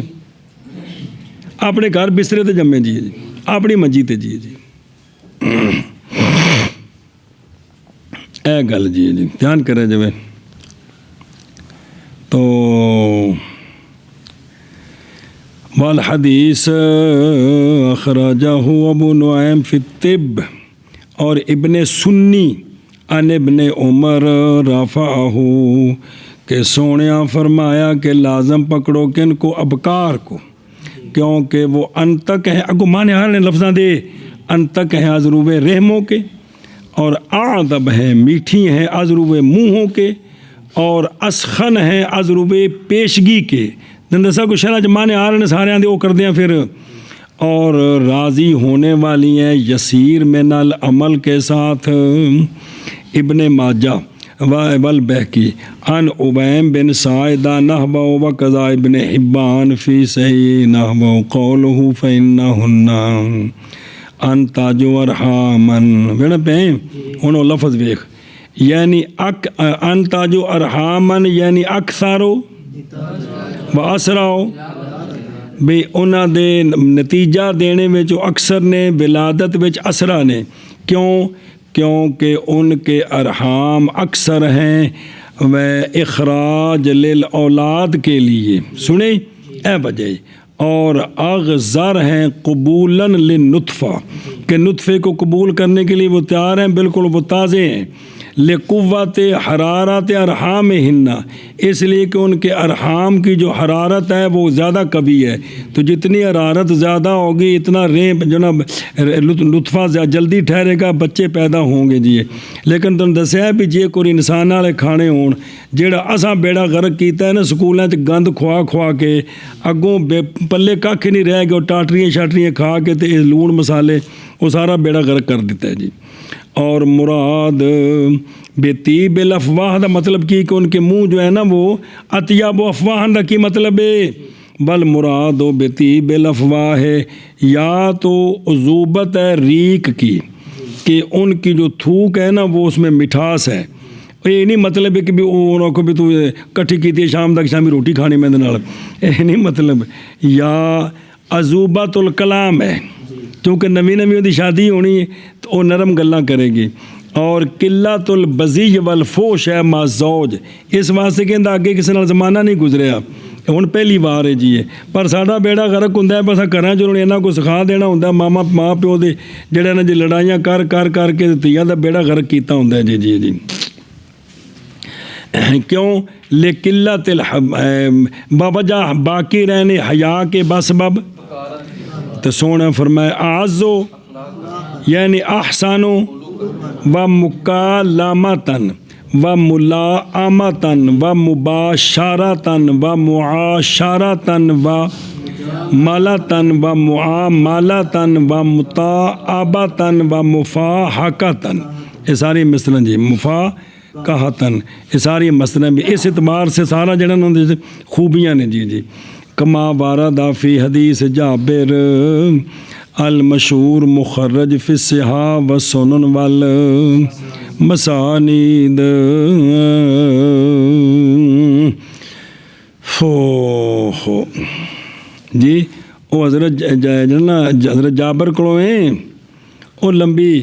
اپنے گھر بسترے تے جمے جی ہے جی، اپنی منجی تے جی ہے جی، اے گل جی جی دھیان کرے جائے۔ تو والحدیث اخرجہ ابو نعیم فی الطب، اور ابن سنی ان ابن عمر رفعہ کہ سونیا فرمایا کہ لازم پکڑو کن کو؟ ابکار کو، کیونکہ وہ انتک ہیں، اگو مانے ہر لفظاں دے، انتک ہیں ازروب رحموں کے، اور اعذب ہیں میٹھی ہیں ازروب منہوں کے، اور اسخن ہیں ازروب پیشگی کے۔ دندسا کو شرح مانے آ رہے ہیں سارے آندے وہ کر دیں پھر، اور راضی ہونے والی ہیں یسیر من العمل کے ساتھ۔ ابن ماجہ والبہقی عن عبیم بن سعیدہ نحبہ وقضا ابن حبان فی صحیح نحبہ قولہ فإنہن انتاج ارحامن بیڑا پہ انہوں لفظ ویخ، یعنی انتاج ارحامن یعنی اکثارو و اسراؤ بھی انہاں دے نتیجہ دینے میں جو اکثر نے، ولادت وچ اسرا نے، کیونکہ ان کے ارحام اکثر ہیں و اخراج للاولاد کے لیے، سنیں اے وجہ، اور اغزر ہیں قبولاً للنطفہ کہ نطفے کو قبول کرنے کے لیے وہ تیار ہیں، بالکل وہ تازے ہیں، لقوت حرارت ارحامہن، اس لیے کہ ان کے ارحام کی جو حرارت ہے وہ زیادہ قوی ہے، تو جتنی حرارت زیادہ ہوگی اتنا ریم جو نا لطفہ جلدی ٹھہرے گا، بچے پیدا ہوں گے جی۔ لیکن تم دسیا بھی جے کوئی انسان والے کھانے ہون جیڑا اساں بیڑا غرق کیتا ہے نا سکولاں چ گند کھوا کے، اگوں پلے کھ نہیں رہ گئے، ٹاٹریاں شاٹریاں کھا کے تے لون مسالے وہ سارا بیڑا غرق کر دیتا ہے جی۔ اور مراد بطیب الافواہ دا مطلب کی کہ ان کے منہ جو ہے نا وہ اطیب و افواہ دا کی مطلب ہے؟ بل مراد و بطیب الافواہ ہے، یا تو عذوبت ہے ریق کی کہ ان کی جو تھوک ہے نا وہ اس میں مٹھاس ہے، یہ نہیں مطلب ہے کہ بھی انہوں کو بھی تو کٹھی کی تھی شام تک شامی روٹی کھانی میں دنال، یہ نہیں مطلب، یا عذوبت الکلام ہے کیونکہ نوی دی شادی ہونی ہے تو وہ نرم گلاں کرے گی، اور قلت البذی والفوش ہے ما زوج، اس واسطے کہ آگے کسی نال زمانہ نہیں گزریا، ہن پہلی بار ہے جی، پر ساڈا بیڑا غرق ہوندا ہے بس گھراں چ انہاں کو سکھا دینا ہوندا ماں پیو دے جڑے نا جی لڑائیاں کر کے تیاں دا بیڑا غرق کیتا ہوندا ہے جی کیوں؟ لقلت بوجہ باقی رہنے حیا کے بسبب، تو سونا فرمائے اعزو یعنی احسانو و مکالمتن و ملائمتن و مباشرتن و معاشرتن و ملتن و معاملتن و مطابتن و مفاحقتن، یہ ساری مثلاً جی مفاحقتن، یہ ساری مثلاً بھی اس اعتبار سے سارا جڑا خوبیاں نے جی کما وارد فی حدیث جابر المشہور مخرج فی الصحاح والسنن والمسانید۔ جی وہ حضرت جابر کو وہ لمبی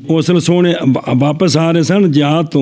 وہ اصل سونے واپس آ رہے سن جہاد تو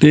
ਤੇ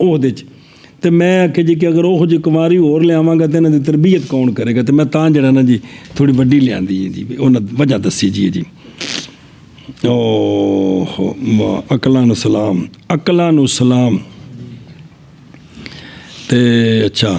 ਉਹਦੇ 'ਚ, ਤੇ ਮੈਂ ਆਖਿਆ ਜੀ ਕਿ ਅਗਰ ਉਹੋ ਜਿਹੀ ਕੁਮਾਰੀ ਹੋਰ ਲਿਆਵਾਂਗਾ ਤਾਂ ਇਹਨਾਂ ਦੀ ਤਰਬੀਅਤ ਕੌਣ ਕਰੇਗਾ? ਤੇ ਮੈਂ ਤਾਂ ਜਿਹੜਾ ਨਾ ਜੀ ਥੋੜੀ ਵੱਡੀ ਲਿਆਂਦੀ ਹੈ ਜੀ, ਉਹਨਾਂ ਵਜ੍ਹਾ ਦੱਸੀ ਜੀ। ਓਹ ਵਾਹ, ਅਕਲਾਂ ਨੂੰ ਸਲਾਮ, ਅਕਲਾਂ ਨੂੰ ਸਲਾਮ। ਤੇ ਅੱਛਾ,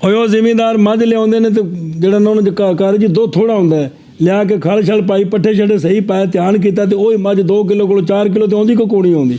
ਉਹ ਜ਼ਿਮੀਂਦਾਰ ਮੱਝ ਲਿਆਉਂਦੇ ਨੇ ਤੇ ਜਿਹੜਾ ਨਾ ਉਹਨੂੰ ਘਰ ਜੀ ਦੁੱਧ ਥੋੜਾ ਹੁੰਦਾ ਹੈ, ਲਿਆ ਕੇ ਖਲ ਛਲ ਪਾਈ, ਪੱਠੇ ਛੱਡੇ ਸਹੀ ਪਾਇਆ, ਧਿਆਨ ਕੀਤਾ ਤੇ ਉਹ ਮੱਝ 2 ਕਿਲੋ ਕੋਲ 4 ਕਿਲੋ ਤੇ ਆਉਂਦੀ ਕੋਈ ਕੋਣੀ ਆਉਂਦੀ।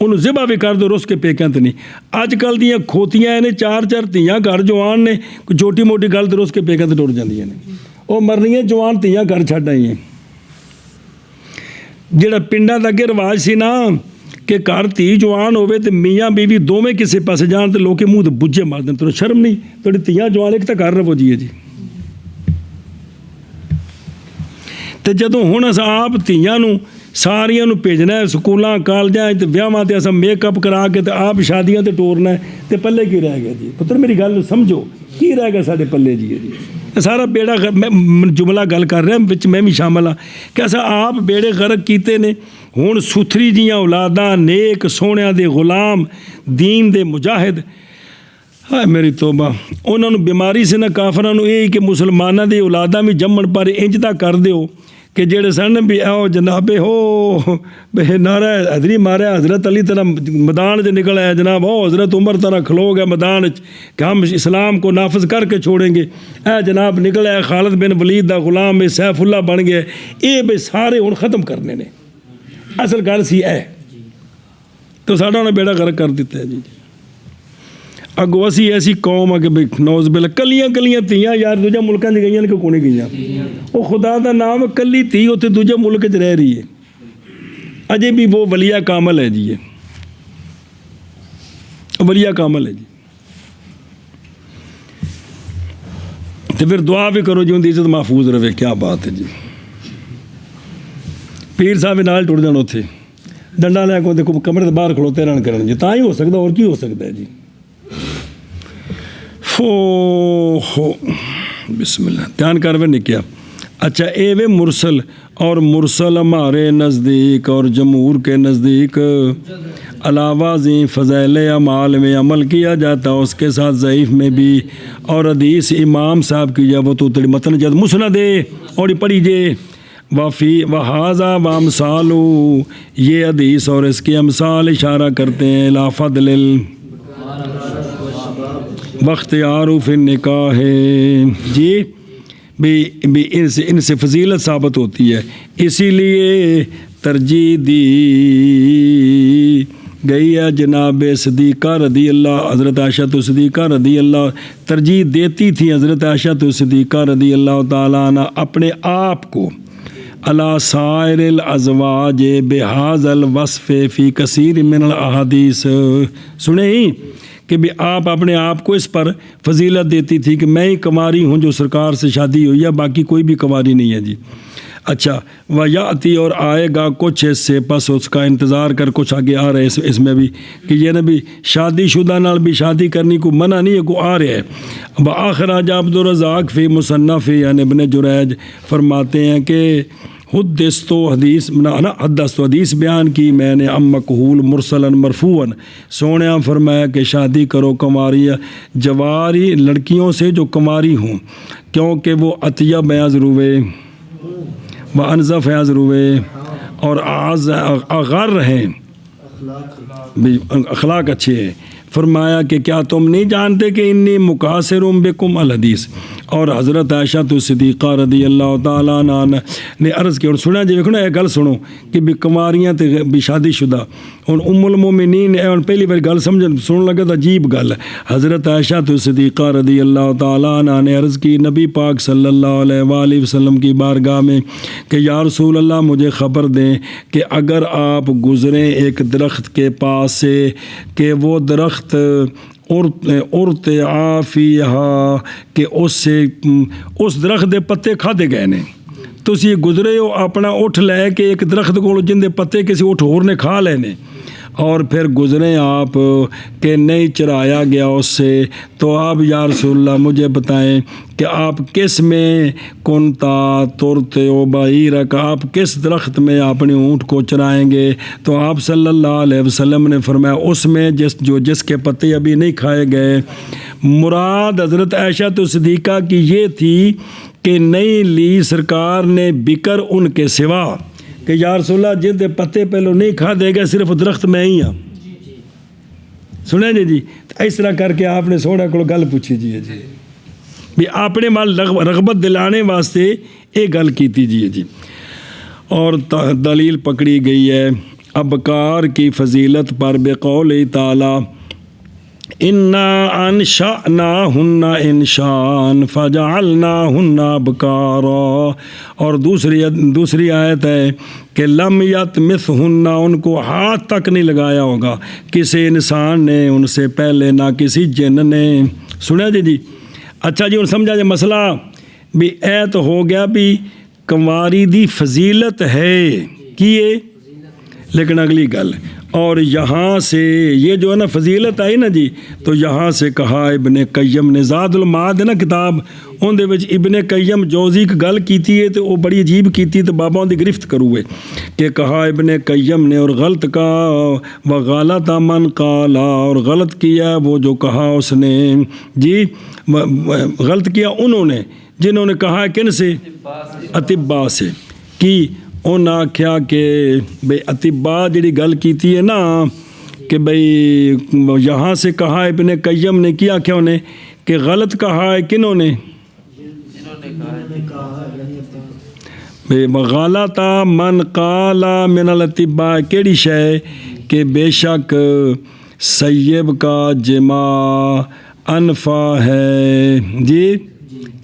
ਉਹਨੂੰ ਜ਼ਿਬਾ ਵੀ ਕਰ ਦਿਓ, ਰੁੱਸ ਕੇ ਪੇਕਿਆਂ ਤੇ ਨਹੀਂ। ਅੱਜ ਕੱਲ੍ਹ ਦੀਆਂ ਖੋਤੀਆਂ ਨੇ 4-4 ਧੀਆਂ ਘਰ ਜਵਾਨ ਨੇ, ਕੋਈ ਛੋਟੀ ਮੋਟੀ ਗੱਲ ਤੇ ਰੁੱਸ ਕੇ ਪੇਕਿਆਂ ਤੇ ਟੁੱਟ ਜਾਂਦੀਆਂ ਨੇ। ਉਹ ਮਰਨੀਆਂ ਜਵਾਨ ਧੀਆਂ ਘਰ ਛੱਡ ਆਈਆਂ। ਜਿਹੜਾ ਪਿੰਡਾਂ ਦਾ ਅੱਗੇ ਰਿਵਾਜ ਸੀ ਨਾ ਕਿ ਘਰ ਧੀ ਜਵਾਨ ਹੋਵੇ ਤੇ ਮੀਆਂ ਬੀਵੀ ਦੋਵੇਂ ਕਿਸੇ ਪਾਸੇ ਜਾਣ ਤੇ ਲੋਕੇ ਮੂੰਹ ਤੇ ਬੁੱਝੇ ਮਾਰ ਦੇਣ, ਤੈਨੂੰ ਸ਼ਰਮ ਨਹੀਂ, ਤੁਹਾਡੀ ਧੀਆਂ ਜਵਾਨ ਇੱਕ ਤਾਂ ਘਰ ਰਵੋ ਜੀ। ਤੇ ਜਦੋਂ ਹੁਣ ਅਸਾਂ ਆਪ ਧੀਆਂ ਨੂੰ ਸਾਰੀਆਂ ਨੂੰ ਭੇਜਣਾ ਸਕੂਲਾਂ ਕਾਲਜਾਂ ਤੇ ਵਿਆਹਾਂ ਤੇ ਅਸਾਂ ਮੇਕਅਪ ਕਰਾ ਕੇ ਤੇ ਆਪ ਸ਼ਾਦੀਆਂ ਤੇ ਟੋਰਨਾ ਤੇ ਪੱਲੇ ਕੀ ਰਹਿ ਗਿਆ ਜੀ? ਪੁੱਤਰ ਮੇਰੀ ਗੱਲ ਸਮਝੋ, ਕੀ ਰਹਿ ਗਿਆ ਸਾਡੇ ਪੱਲੇ ਜੀ? ਇਹ ਸਾਰਾ ਬੇੜਾ ਮੈਂ ਜੁਮਲਾ ਗੱਲ ਕਰ ਰਿਹਾ, ਵਿੱਚ ਮੈਂ ਵੀ ਸ਼ਾਮਲ ਹਾਂ ਕਿ ਅਸਾਂ ਆਪ ਬੇੜੇ ਗਰਕ ਕੀਤੇ ਨੇ। ਹੁਣ ਸੁਥਰੀ ਜੀਆਂ ਔਲਾਦਾਂ, ਨੇਕ ਸੋਹਣਿਆਂ ਦੇ ਗੁਲਾਮ, ਦੀਨ ਦੇ ਮੁਜਾਹਿਦ, ਹਾਏ ਮੇਰੀ ਤੋਬਾ, ਉਹਨਾਂ ਨੂੰ ਬਿਮਾਰੀ ਸੀ ਨਾ ਕਾਫਰਾਂ ਨੂੰ ਇਹ ਕਿ ਮੁਸਲਮਾਨਾਂ ਦੀ ਔਲਾਦਾਂ ਵੀ ਜੰਮਣ, ਪਰ ਇੰਜ ਦਾ ਕਰ ਦਿਓ کہ جڑے سن بھی آؤ جناب ہو بے نعرہ حیدری ماریا حضرت علی طرح میدان سے نکل آیا جناب، ہو حضرت عمر طرح کھلو گیا میدان کہ ہم اسلام کو نافذ کر کے چھوڑیں گے، اے جناب نکل آیا خالد بن ولید دا غلام بے سیف اللہ بن گیا، یہ بے سارے ہوں ختم کرنے نے، اصل گل سی ہے تو ساڈا انہیں بیڑا غرق کر دیتا ہے جی۔ اگو اسی ایسی قوم ہے کہ بھئی نوز باللہ کلیاں کلیاں تھیاں یار دوجہ ملکاں دی گئیاں کہ کونے گئیاں، وہ خدا دا نام کلی تھی ہوتے دوجہ ملک چ رہ رہی ہے، اجے بھی وہ ولیہ کامل ہے جی، ولیہ کامل ہے جی۔ تو پھر دعا بھی کرو جو ان دی عزت محفوظ رہے، کیا بات ہے جی۔ پیر صاحب نال ٹوٹ جانو تھے ڈنڈا لے کو دیکھو کمرے سے باہر کھلوتے رہن کرن جی، تاں ہی ہو سکتا اور کی ہو سکتا ہے جی۔ بسم اللہ دھیان کروے نے کیا اچھا اے وے مرسل، اور مرسل ہمارے نزدیک اور جمہور کے نزدیک علاوہ ازیں فضائل اعمال میں عمل کیا جاتا اس کے ساتھ ضعیف میں بھی، اور حدیث امام صاحب کی جب وہ تو تیری متن جد مسند اور پڑھی جے وفی وحاذا وامثالو، یہ حدیث اور اس کی امثال اشارہ کرتے ہیں لا فضل واختیار فی النکاح جی، بھی ان سے فضیلت ثابت ہوتی ہے، اسی لیے ترجیح دی گئی ہے جناب صدیقہ رضی اللہ، حضرت عائشہ صدیقہ رضی اللہ ترجیح دیتی تھی، حضرت عائشہ صدیقہ رضی اللہ تعالیٰ عنہ اپنے آپ کو علی سائر الازواج بہذا الوصف فی کثیر من الاحادیث، سنے ہی کہ بھی آپ اپنے آپ کو اس پر فضیلت دیتی تھی کہ میں ہی کنواری ہوں جو سرکار سے شادی ہوئی ہے، باقی کوئی بھی کنواری نہیں ہے جی۔ اچھا ویاتی اور آئے گا کچھ اس سے پس اس کا انتظار کر، کچھ آگے آ رہے اس میں بھی کہ یہ نبی شادی شدہ نال بھی شادی کرنی کو منع نہیں ہے، کو آ رہے ہے۔ بآخر آج عبدالرزاق فی مصنف یعنی ابن جریج فرماتے ہیں کہ حدث حدیث بیان کی میں نے ام مکحول مرسلاً مرفوعاً، سونیا فرمایا کہ شادی کرو کنواری جواری لڑکیوں سے جو کنواری ہوں، کیونکہ وہ اطیب ہیں روے و انظف ہیں روے اور اغر ہیں، اخلاق اچھے ہیں۔ فرمایا کہ کیا تم نہیں جانتے کہ انی مقاصر بکم الحدیث، اور حضرت عائشہ صدیقہ رضی اللہ تعالیٰ عنہ نے عرض کی، اور سنا جی ویکھو نا یہ گل سنو کہ بھی کنواریاں تے بھی شادی شدہ، ہن ام المومنین ہن پہلی بار گل سمجھن سنن لگا تو عجیب گل، حضرت عائشہ صدیقہ رضی اللہ تعالیٰ عنہ نے عرض کی نبی پاک صلی اللہ علیہ وآلہ وسلم کی بارگاہ میں کہ یا رسول اللہ مجھے خبر دیں کہ اگر آپ گزریں ایک درخت کے پاس سے کہ وہ درخت عرت عافیہا کہ اس سے اس درخت دے پتے کھادے گئے نے، تسی گزرے ہو اپنا اٹھ لے کہ ایک درخت کو جن دے پتے کسی اٹھ اور نے کھا لے نے، اور پھر گزریں آپ کہ نہیں چرایا گیا اس سے، تو آپ یا رسول اللہ مجھے بتائیں کہ آپ کس میں کنتا ترتے و بعیرک، آپ کس درخت میں اپنے اونٹ کو چرائیں گے؟ تو آپ صلی اللہ علیہ وسلم نے فرمایا اس میں جس کے پتے ابھی نہیں کھائے گئے۔ مراد حضرت عائشہ صدیقہ کی یہ تھی کہ نہیں لی سرکار نے بکر ان کے سوا، کہ یا رسول اللہ جن دے پتے پہلو نہیں کھا دے گا صرف درخت میں ہی ہاں، سنیں جی جی اس طرح کر کے آپ نے سونا کو گل پوچھی جی جی بھی اپنے مال رغبت دلانے واسطے یہ گل کیتی جی جی۔ اور دلیل پکڑی گئی ہے ابکار کی فضیلت پر بقول تعالی انا انشأناہن انشان فجعلناہن ابکارا، اور دوسری آیت ہے کہ لم یطمثہن، ان کو ہاتھ تک نہیں لگایا ہوگا کسی انسان نے ان سے پہلے، نہ کسی جن نے۔ سنیا جی اچھا جی، ہن سمجھا جی مسئلہ بھی اے تو ہو گیا بھی کنواری دی فضیلت ہے کیے، لیکن اگلی گل اور یہاں سے یہ جو ہے نا فضیلت آئی نا جی، تو یہاں سے کہا ابن قیم نے، زاد المعاد ہے نا کتاب، ان دے وچ ابن قیم جوزی کی گل کیتی ہے تو وہ بڑی عجیب کیتی، تو بابا دی گرفت کروے کہ کہا ابن قیم نے، اور غلط کا وغالط من قالا، اور غلط کیا وہ جو کہا اس نے جی، غلط کیا انہوں نے جنہوں نے کہا کن سے، اطباء سے، کی انہوں نے آکھیا کہ بھئی اطباء جڑی گل کیتی ہے نا کہ بھئی یہاں سے کہا ابن قیم نے، کیا کیا انہیں کہ غلط کہا ہے کنہوں نے، غلط من قال من الاطباء، کیڑی شے کہ بے شک سیب کا جماع انفع ہے جی،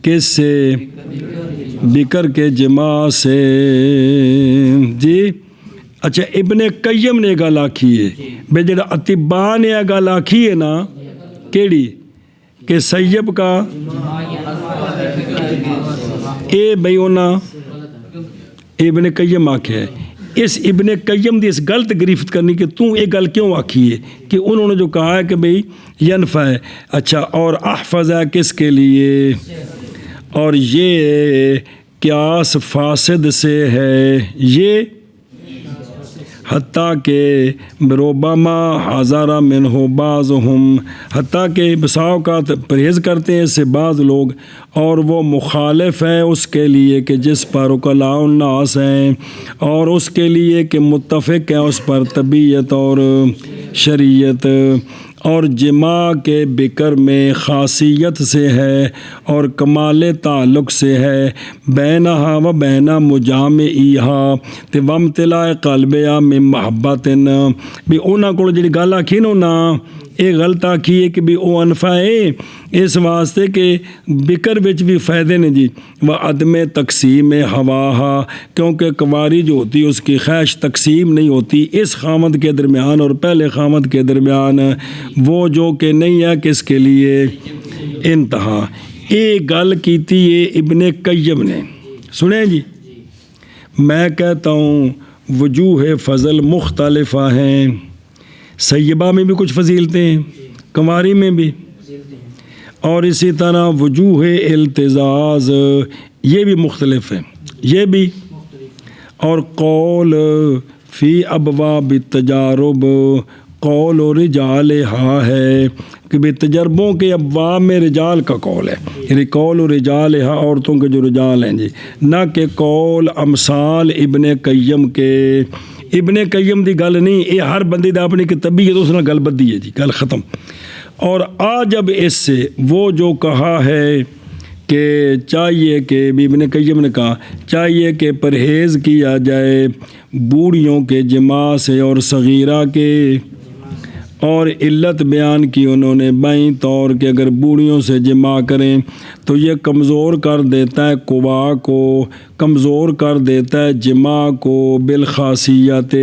کس سے، بکر کے جماع سے جی۔ اچھا ابن قیم نے گل آکھی ہے بے جڑا اطباء نے گل آکھی ہے نا کیڑی کہ سیب کا اے بھئی ہونا ابن قیم آکھے ہے، اس ابن قیم دی اس غلط گرفت کرنی کہ تو یہ گل کیوں آکھی ہے کہ انہوں نے جو کہا ہے کہ بھئی ینفع ہے، اچھا اور احفظ ہے کس کے لیے، اور یہ قیاس فاسد سے ہے، یہ حتیٰ کہ ربما حذر منہ بعضہم، حتیٰ کہ بسا اوقات پرہیز کرتے ہیں اس سے بعض لوگ، اور وہ مخالف ہے اس کے لیے کہ جس پر عقلاء الناس ہیں، اور اس کے لیے کہ متفق ہیں اس پر طبیعت اور شریعت، اور جماع کے بکر میں خاصیت سے ہے اور کمال تعلق سے ہے، بینہا و بین مجامعیہا تے وامتلاء قلبہا من محبت، بھی انہاں کو جڑی گل آکھی نا یہ غلط آکھی ہے کہ بھی او انفع ہے اس واسطے کہ بکر وچ بھی فائدے نے جی، و عدم تقسیم ہواہا، کیونکہ کنواری جو ہوتی اس کی خواہش تقسیم نہیں ہوتی اس خامد کے درمیان اور پہلے خامد کے درمیان، وہ جو کہ نہیں ہے کس کے لیے، انتہا۔ یہ گل کیتی ہے ابن قیم نے، سنیں جی، میں کہتا ہوں وجوہ فضل مختلفہ ہیں، سیبہ میں بھی کچھ فضیلتیں ہیں، کنواری میں بھی، اور اسی طرح وجوہ التزاز یہ بھی مختلف ہیں، یہ بھی، اور قول فی ابواب التجارب قول رجال ہا ہے کہ بھی تجربوں کے ابواب میں رجال کا قول ہے، یعنی قول رجال ہا عورتوں کے جو رجال ہیں جی، نہ کہ قول امثال ابن قیم کے، ابن قیم دی گل نہیں، یہ ہر بندی دا اپنی طبیعت اس نے گل بدی ہے جی، گل ختم۔ اور جب اس سے وہ جو کہا ہے کہ چاہیے کہ ابن قیم نے کہا چاہیے کہ پرہیز کیا جائے بوڑھیوں کے جماع سے اور صغیرہ کے، اور علت بیان کی انہوں نے بائیں طور کہ اگر بوڑھیوں سے جماع کریں تو یہ کمزور کر دیتا ہے قوا کو، کمزور کر دیتا ہے جماع کو بالخاصیت،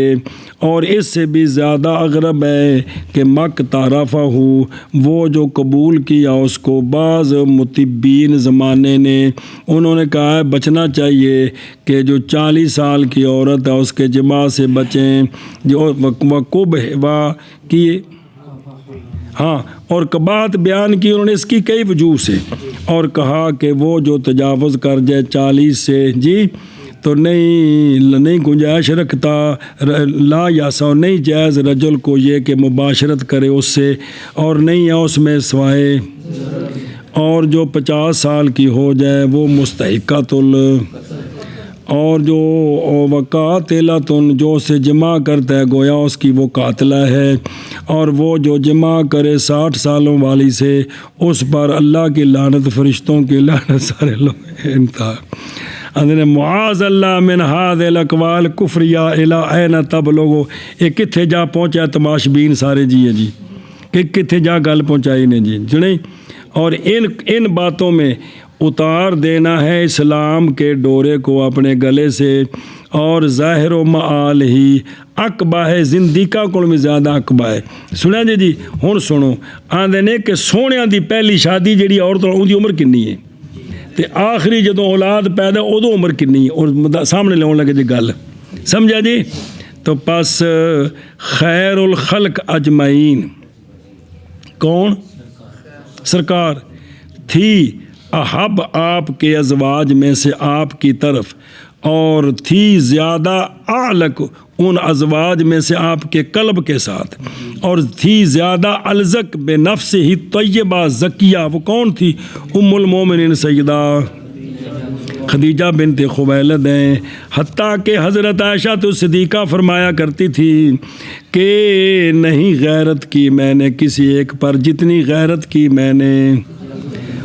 اور اس سے بھی زیادہ اغرب ہے کہ مک تعارفہ ہو، وہ جو قبول کیا اس کو بعض متبین زمانے نے، انہوں نے کہا ہے بچنا چاہیے کہ جو 40 سال کی عورت ہے اس کے جماع سے بچیں، جو وقوب ہوا کی، ہاں، اور قباحت بیان کی انہوں نے اس کی کئی وجوہ سے، اور کہا کہ وہ جو تجاوز کر جائے 40 سے جی تو نہیں گنجائش رکھتا، لا یاسا نہیں جائز رجل کو یہ کہ مباشرت کرے اس سے، اور نہیں ہے اس میں سوائے، اور جو 50 سال کی ہو جائے وہ مستحقۃ اور جو وقاتلۃ جو سے جمع کرتا ہے گویا اس کی وہ قاتلہ ہے، اور وہ جو جمع کرے 60 سالوں والی سے اس پر اللہ کی لعنت، فرشتوں کی لعنت، سارے لوگ انتہا۔ آندے معاذ اللہ من ہذه الاقوال کفر یا الی این تبلغ، یہ کتھے جا پہنچا تماشبین سارے جی ہے جی کہ کتھے جا گل پہنچائی نے جی جنہیں، اور ان باتوں میں اتار دینا ہے اسلام کے ڈورے کو اپنے گلے سے، اور ظاہر و معال ہی اقبا ہے، زندیقہ کو بھی زیادہ اقبا ہے۔ سنیا جی ہن سنو، آندے نے کہ سونیاں دی پہلی شادی جڑی عورت ان دی عمر کنی ہے تے آخری جدوں اولاد پیدا ادو عمر کنی ہے، اور سامنے لون لگے جی گل، سمجھا جی؟ تو پس خیر الخلق اجمعین کون؟ سرکار تھی احب آپ کے ازواج میں سے آپ کی طرف، اور تھی زیادہ اعلق ان ازواج میں سے آپ کے قلب کے ساتھ، اور تھی زیادہ الزق بے نفس ہی طیبہ زکیہ، وہ کون تھی؟ ام المومنین سیدہ خدیجہ بنت خویلد ہیں۔ حتیٰ کہ حضرت عائشہ تو صدیقہ فرمایا کرتی تھی کہ نہیں غیرت کی میں نے کسی ایک پر جتنی غیرت کی میں نے،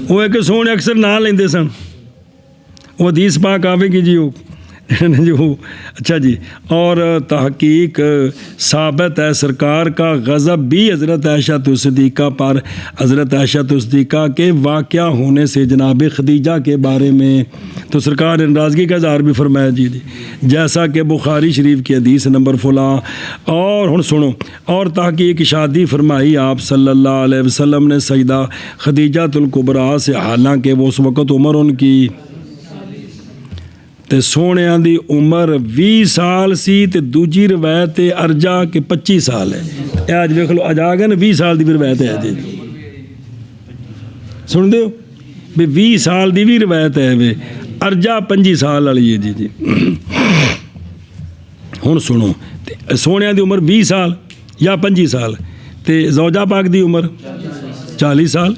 وہ ہے کہ سونے اکثر نہ لیندے سن، وہ حدیث پاک آوے گی جی وہ جو اچھا جی، اور تحقیق ثابت ہے سرکار کا غضب بھی حضرت عائشہ صدیقہ پر، حضرت عائشہ صدیقہ کے واقعہ ہونے سے جناب خدیجہ کے بارے میں، تو سرکار نے ناراضگی کا اظہار بھی فرمایا جی جیسا کہ بخاری شریف کی حدیث نمبر فلاں، اور ہن سنو، اور تحقیق شادی فرمائی آپ صلی اللہ علیہ وسلم نے سیدہ خدیجہ الکبریٰ سے، حالانکہ وہ اس وقت عمر ان کی تے سونیاں دی عمر 20 سال سی، تے دوجی روایت ارجا کہ 25 سال ہے، اے آج دیکھ لو اج آ گئے نا 20 سال دی بھی روایت ہے جی، سن دیو بھی 20 سال دی بھی روایت ہے وے، ارجا 25 سال والی ہے جی جی۔ ہن سنو، سونیاں دی عمر 20 سال یا 25 سال، تے زوجہ پاک دی عمر 40 سال،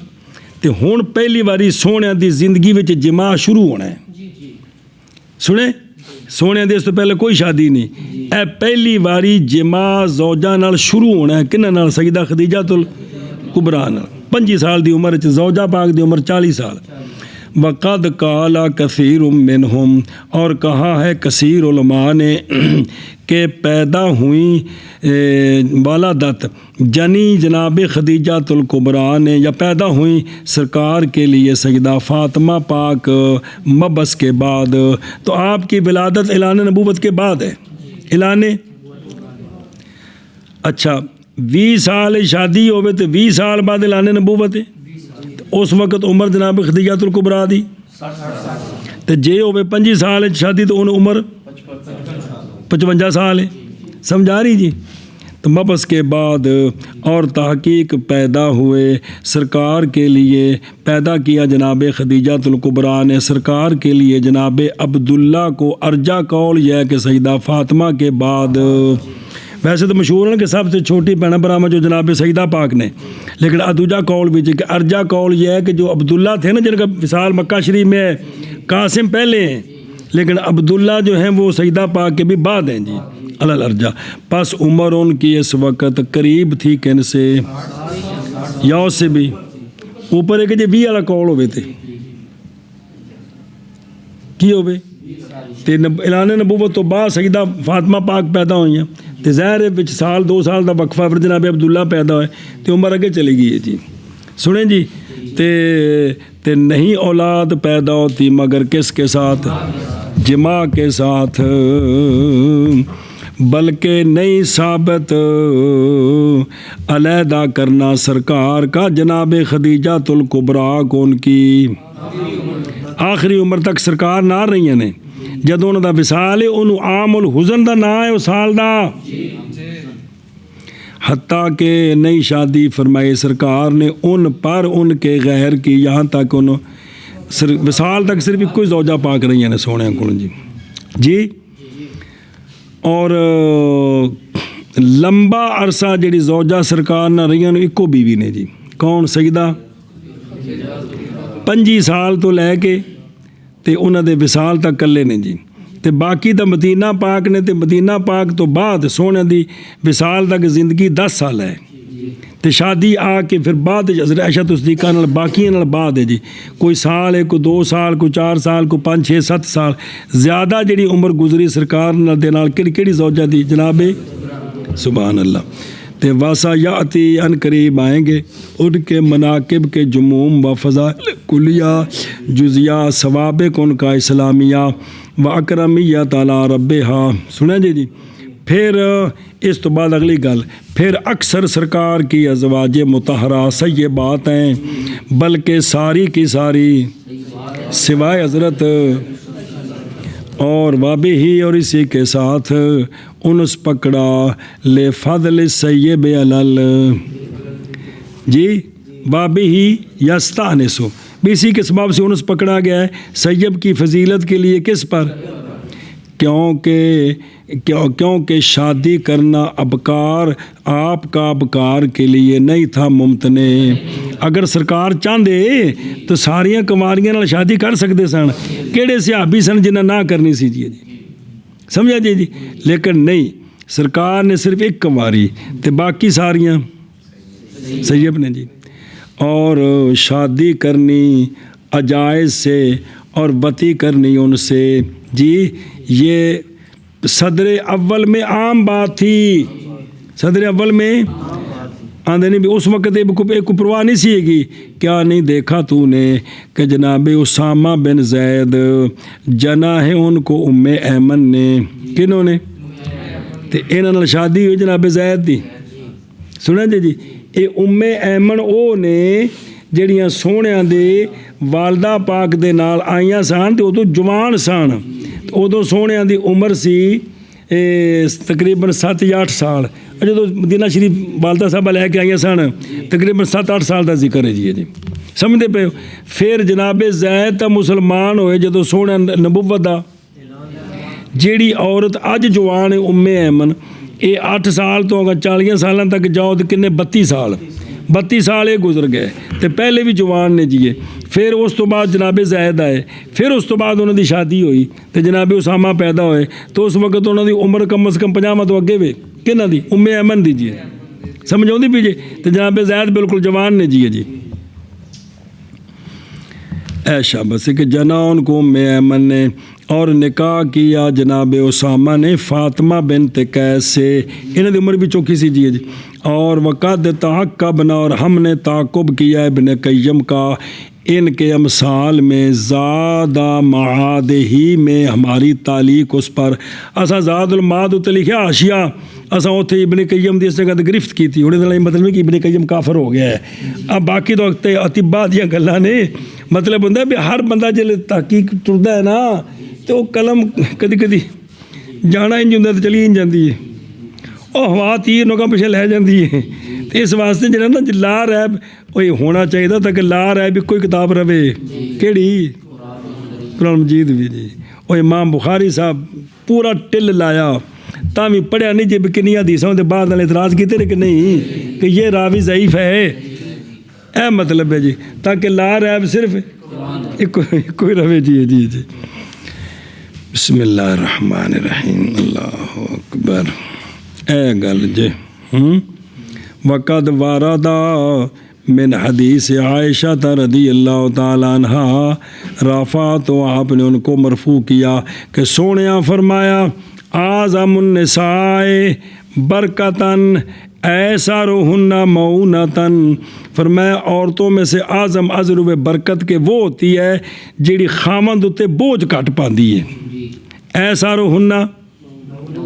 تے ہن پہلی واری سونیاں دی زندگی وچ جماع شروع ہونا ہے، سنے سونے دے اس تو پہلے کوئی شادی نہیں، اے پہلی واری جماع زوجہ نال شروع ہونا ہے، کنہ نال؟ سیدہ خدیجہ الکبریٰ نال، 25 سال دی عمر، زوجہ پاک دی عمر 40 سال۔ وقد قال کثیر منہم، اور کہا ہے کثیر علماء نے کہ پیدا ہوئیں والدت جنی جناب خدیجہ الکبریٰ نے، یا پیدا ہوئیں سرکار کے لیے سیدہ فاطمہ پاک مبعث کے بعد، تو آپ کی ولادت اعلان نبوت کے بعد ہے، اعلان اچھا 20 سال شادی ہوئے تو 20 سال بعد اعلان نبوت ہے، اس وقت عمر جناب خدیجہ الکبریٰ دی تے جے ہوئے 25 سال شادی تو انہوں عمر 55 سال ہے، سمجھا رہی جی؟ تو مبعث کے بعد اور تحقیق پیدا ہوئے سرکار کے لیے، پیدا کیا جناب خدیجہ الکبریٰ نے سرکار کے لیے جناب عبداللہ کو، ارجا قول یہ ہے کہ سیدہ فاطمہ کے بعد، ویسے تو مشہور ہے کہ سب سے چھوٹی بہن برامہ جو جناب سیدہ پاک نے، لیکن ادوجا قول بھی کہ ارجا قول یہ ہے کہ جو عبداللہ تھے نا جن کا وصال مکہ شریف میں ہے، قاسم پہلے ہیں لیکن عبداللہ جو ہیں وہ سیدہ پاک کے بھی بعد ہیں جی، الارجا۔ پس عمر ان کی اس وقت قریب تھی کن سے؟ یا سے بھی اوپر ہے کہ جی 20 والا قول ہوئے تھے، کی ہوئے تے اعلان نبوت تو بعد سیدہ فاطمہ پاک پیدا ہوئی ہیں، تے ظاہر ہے سال 2 سال دا وقفہ پھر جناب عبداللہ پیدا ہوئے، تے عمر اگے چلی گئی ہے جی، سنیں جی۔ تے نہیں اولاد پیدا ہوتی مگر کس کے ساتھ؟ جماع کے ساتھ، بلکہ نہیں ثابت علیحدہ کرنا سرکار کا جناب خدیجہ الکبریٰ کو ان کی آخری عمر تک سرکار نہ رہی ہیں، جدوں انہوں دا وصال ہے انہوں عام الحزن دا نا ہے اس سال دا، حتیٰ کہ نئی شادی فرمائی سرکار نے ان پر ان کے غیر کی، یہاں تک انہوں وصال تک صرف کوئی زوجہ پاک رہی ہیں سونے کو جی، اور لمبا عرصہ جڑی زوجہ سرکار نہ رہی ہیں ایکو بیوی نے جی، کون؟ سیدہ 25 سال تو لے کے تے انہوں دے وصال تک کلے نے جی، تے باقی تا مدینہ پاک نے، تے مدینہ پاک تو بعد سونے دی وصال تک زندگی 10 سال ہے، تو شادی آ کے پھر بعد حضرت عائشہ صدیقہ نال باقیاں نال بعد ہے جی، کوئی سال ہے، کوئی 2 سال، کوئی 4 سال، کوئی 5 6 7 سال زیادہ جڑی عمر گزری سرکار نال دے نال کیڑی زوجہ دی جناب سبحان اللہ۔ تے واسا یاتی ان قریب آئیں گے ان کے مناقب کے جموم و فضائل کلیہ جزیہ ثوابق ان کا اسلامیہ و اکرمیت علی ربہا۔ سنیں جی پھر اس تو بعد اگلی گل، پھر اکثر سرکار کی ازواج مطہرہ سیبات ہیں، بلکہ ساری کی ساری سوائے حضرت اور وابی ہی اور اسی کے ساتھ انس پکڑا لے فضل سیب علل جی وابی ہی یستانسو بھی اسی کے سبب سے انس پکڑا گیا ہے سیب کی فضیلت کے لیے، کس پر؟ کیونکہ شادی کرنا ابکار آپ کا ابکار کے لیے نہیں تھا ممتنع۔ اگر سرکار چاہتے تو ساریاں کماریاں نال شادی کر سکتے سن، کہڑے صحابی سن جنہیں نہ کرنی سی جی سمجھا جی لیکن نہیں، سرکار نے صرف ایک کماری تے باقی ساریاں سیب نے جی۔ اور شادی کرنی اجائز سے اور بتی کرنی ان سے جی، یہ صدر اول میں عام بات تھی، صدر اول میں آندے نہیں بھی اس وقت ایک پرواہ نہیں سی گی۔ کیا نہیں دیکھا تو نے کہ جناب اسامہ بن زید جنا ہے ان کو ام ایمن نے، کنہوں نے؟ تے انہاں نال شادی ہوئی جناب زید دی، سنیں جی اے ام ایمن او نے جڑیاں سونیاں دے والدہ پاک دے نال آئیاں سان تے ادو جوان سان، ادو سونیاں دی عمر سی تقریباً 7 یا 8 سال، جدو مدینہ شریف والدہ صاحبہ لے کے آئیاں سن تقریباً 7-8 سال دا ذکر ہے جی سمجھتے پہ۔ پھر جناب زید تا مسلمان ہوئے جدو سونے نبوت دا، جیڑی عورت اج جوان ہے ام ایمن، اے 8 سال تو اگر 40 سالوں تک جاؤ تو کنے 32 سال یہ گزر گئے تے پہلے بھی جوان نے جیے۔ پھر اس تو بعد جناب زید آئے، پھر اس تو بعد انہوں دی شادی ہوئی تے جناب اسامہ پیدا ہوئے، تو اس وقت انہوں دی عمر کم از کم 50 تو اگے وے کنہ دی ام ایمن دی جی، سمجھو دی پیجھے تے جناب زید بالکل جوان نے جیے جی۔ ایشا بس کہ جنا ان کو ام ایمن نے اور نکاح کیا جناب اسامہ نے فاطمہ بنت قیس سے، انہوں دی عمر بھی چوکی سی جی۔ اور وقت تعقبنا اور ہم نے تعقب کیا ابن قیم کا ان کے امثال میں زادہ معاد ہی میں ہماری تعلیق اس پر اسا زاد المعاد تے لکھیا حاشیہ اسا اوتھے ابن قیم دی اس جگہ تے گرفت کی تھی، انہوں نے مطلب نہیں کہ ابن قیم کافر ہو گیا ہے۔ اب باقی تو اتباع دیاں گلاں نے، مطلب ہوندا ہے بھی ہر بندہ جلے تحقیق ٹردا ہے نا تو وہ قلم کدی کدی جانا انج ہوندا تے چلی جاندی ہے، وہ ہوا تیر نوکا پیچھے لے جاندی ہے۔ تو اس واسطے جڑا نا لا ریب وہ ہونا چاہیے تھا کہ لا ریب کوئی کتاب رہے، کیڑی؟ قرآن مجید بھی جی۔ وہ امام بخاری صاحب پورا ٹل لایا تامی پڑھیا نہیں جب کنی حدیثوں دے بعد والے اعتراض کیتے رہے کہ نہیں کہ یہ راوی ضعیف ہے، اے مطلب ہے جی، تاکہ لا ریب صرف کوئی روے جی جی جی۔ بسم اللہ الرحمن الرحیم، اللہ اکبر۔ اے گل جی وقد واردا من حدیث عائشہ رضی اللہ تعالیٰ عنہ رافع، تو آپ نے ان کو مرفوع کیا کہ سونیا فرمایا اعظم النساء برکتاً ایسرہن مؤونتاً، فرمایا عورتوں میں سے اعظم ازرو برکت کے وہ ہوتی ہے جیڑی خامند اتے بوجھ کٹ پاندی ہے، ایسرہن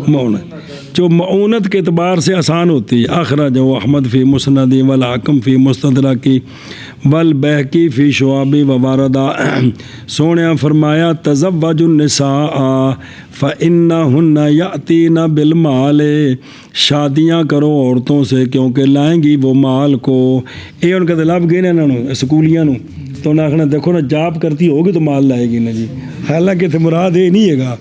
مؤونت جو معونت کے اعتبار سے آسان ہوتی ہے۔ اخرجہ احمد فی مسند والحاکم فی مستدرک والبہقی فی شعب وواردہ، سونیا فرمایا تزوج النساء فإنہن یأتین بالمال، شادیاں کرو عورتوں سے کیونکہ لائیں گی وہ مال کو۔ یہ ان کا دلاب گئے نا انہوں سکولیاں نوں تو انہیں آخنا دیکھو نا جاب کرتی ہوگی تو مال لائے گی نا جی، حالانکہ تو مراد یہ نہیں ہے گا،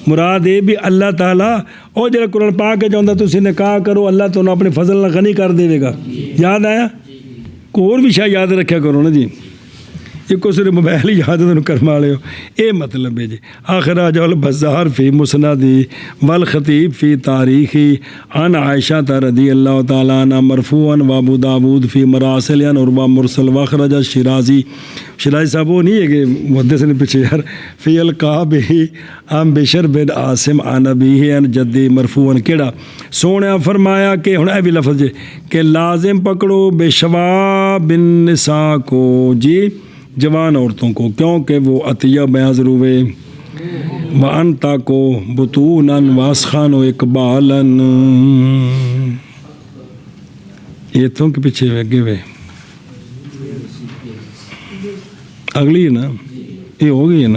مراد یہ بھی اللہ تعالیٰ اور جڑا قرآن پاک کے چاہتا تسی نکاح کرو اللہ تو اپنے فضل نہ غنی کر دے گا۔ یاد آیا؟ کوئی اور بھی شاید یاد رکھیا کرو نا جی۔ ایک صرف موبائل ہی یاد تمہیں کرما لو یہ مطلب ہے جی آخر آ جاؤ بزار فی مسندی والخطیب فی تاریخی عن عائشہ رضی اللہ تعالیٰ عنہ مرفوعاً و ابو داود فی مراسل عن عروہ مرسل واخرج شیرازی صاحب وہ نہیں ہے کہ محدث نے پیچھے یار فی القاب عن بشر بن عاصم عن ابیہ عن جدی مرفوعاً کیڑا سونے فرمایا کہ ہن اے بھی لفظ ہے کہ لازم پکڑو بے شواب النساء کو جی جوان عورتوں کو کیونکہ وہ عطیہ بیاض روے وانتا کو بطوناً واسخان و اقبالاً یہ تو کے پیچھے گئے ہوئے اگلی ہے نا یہ ہو گئی ہے نا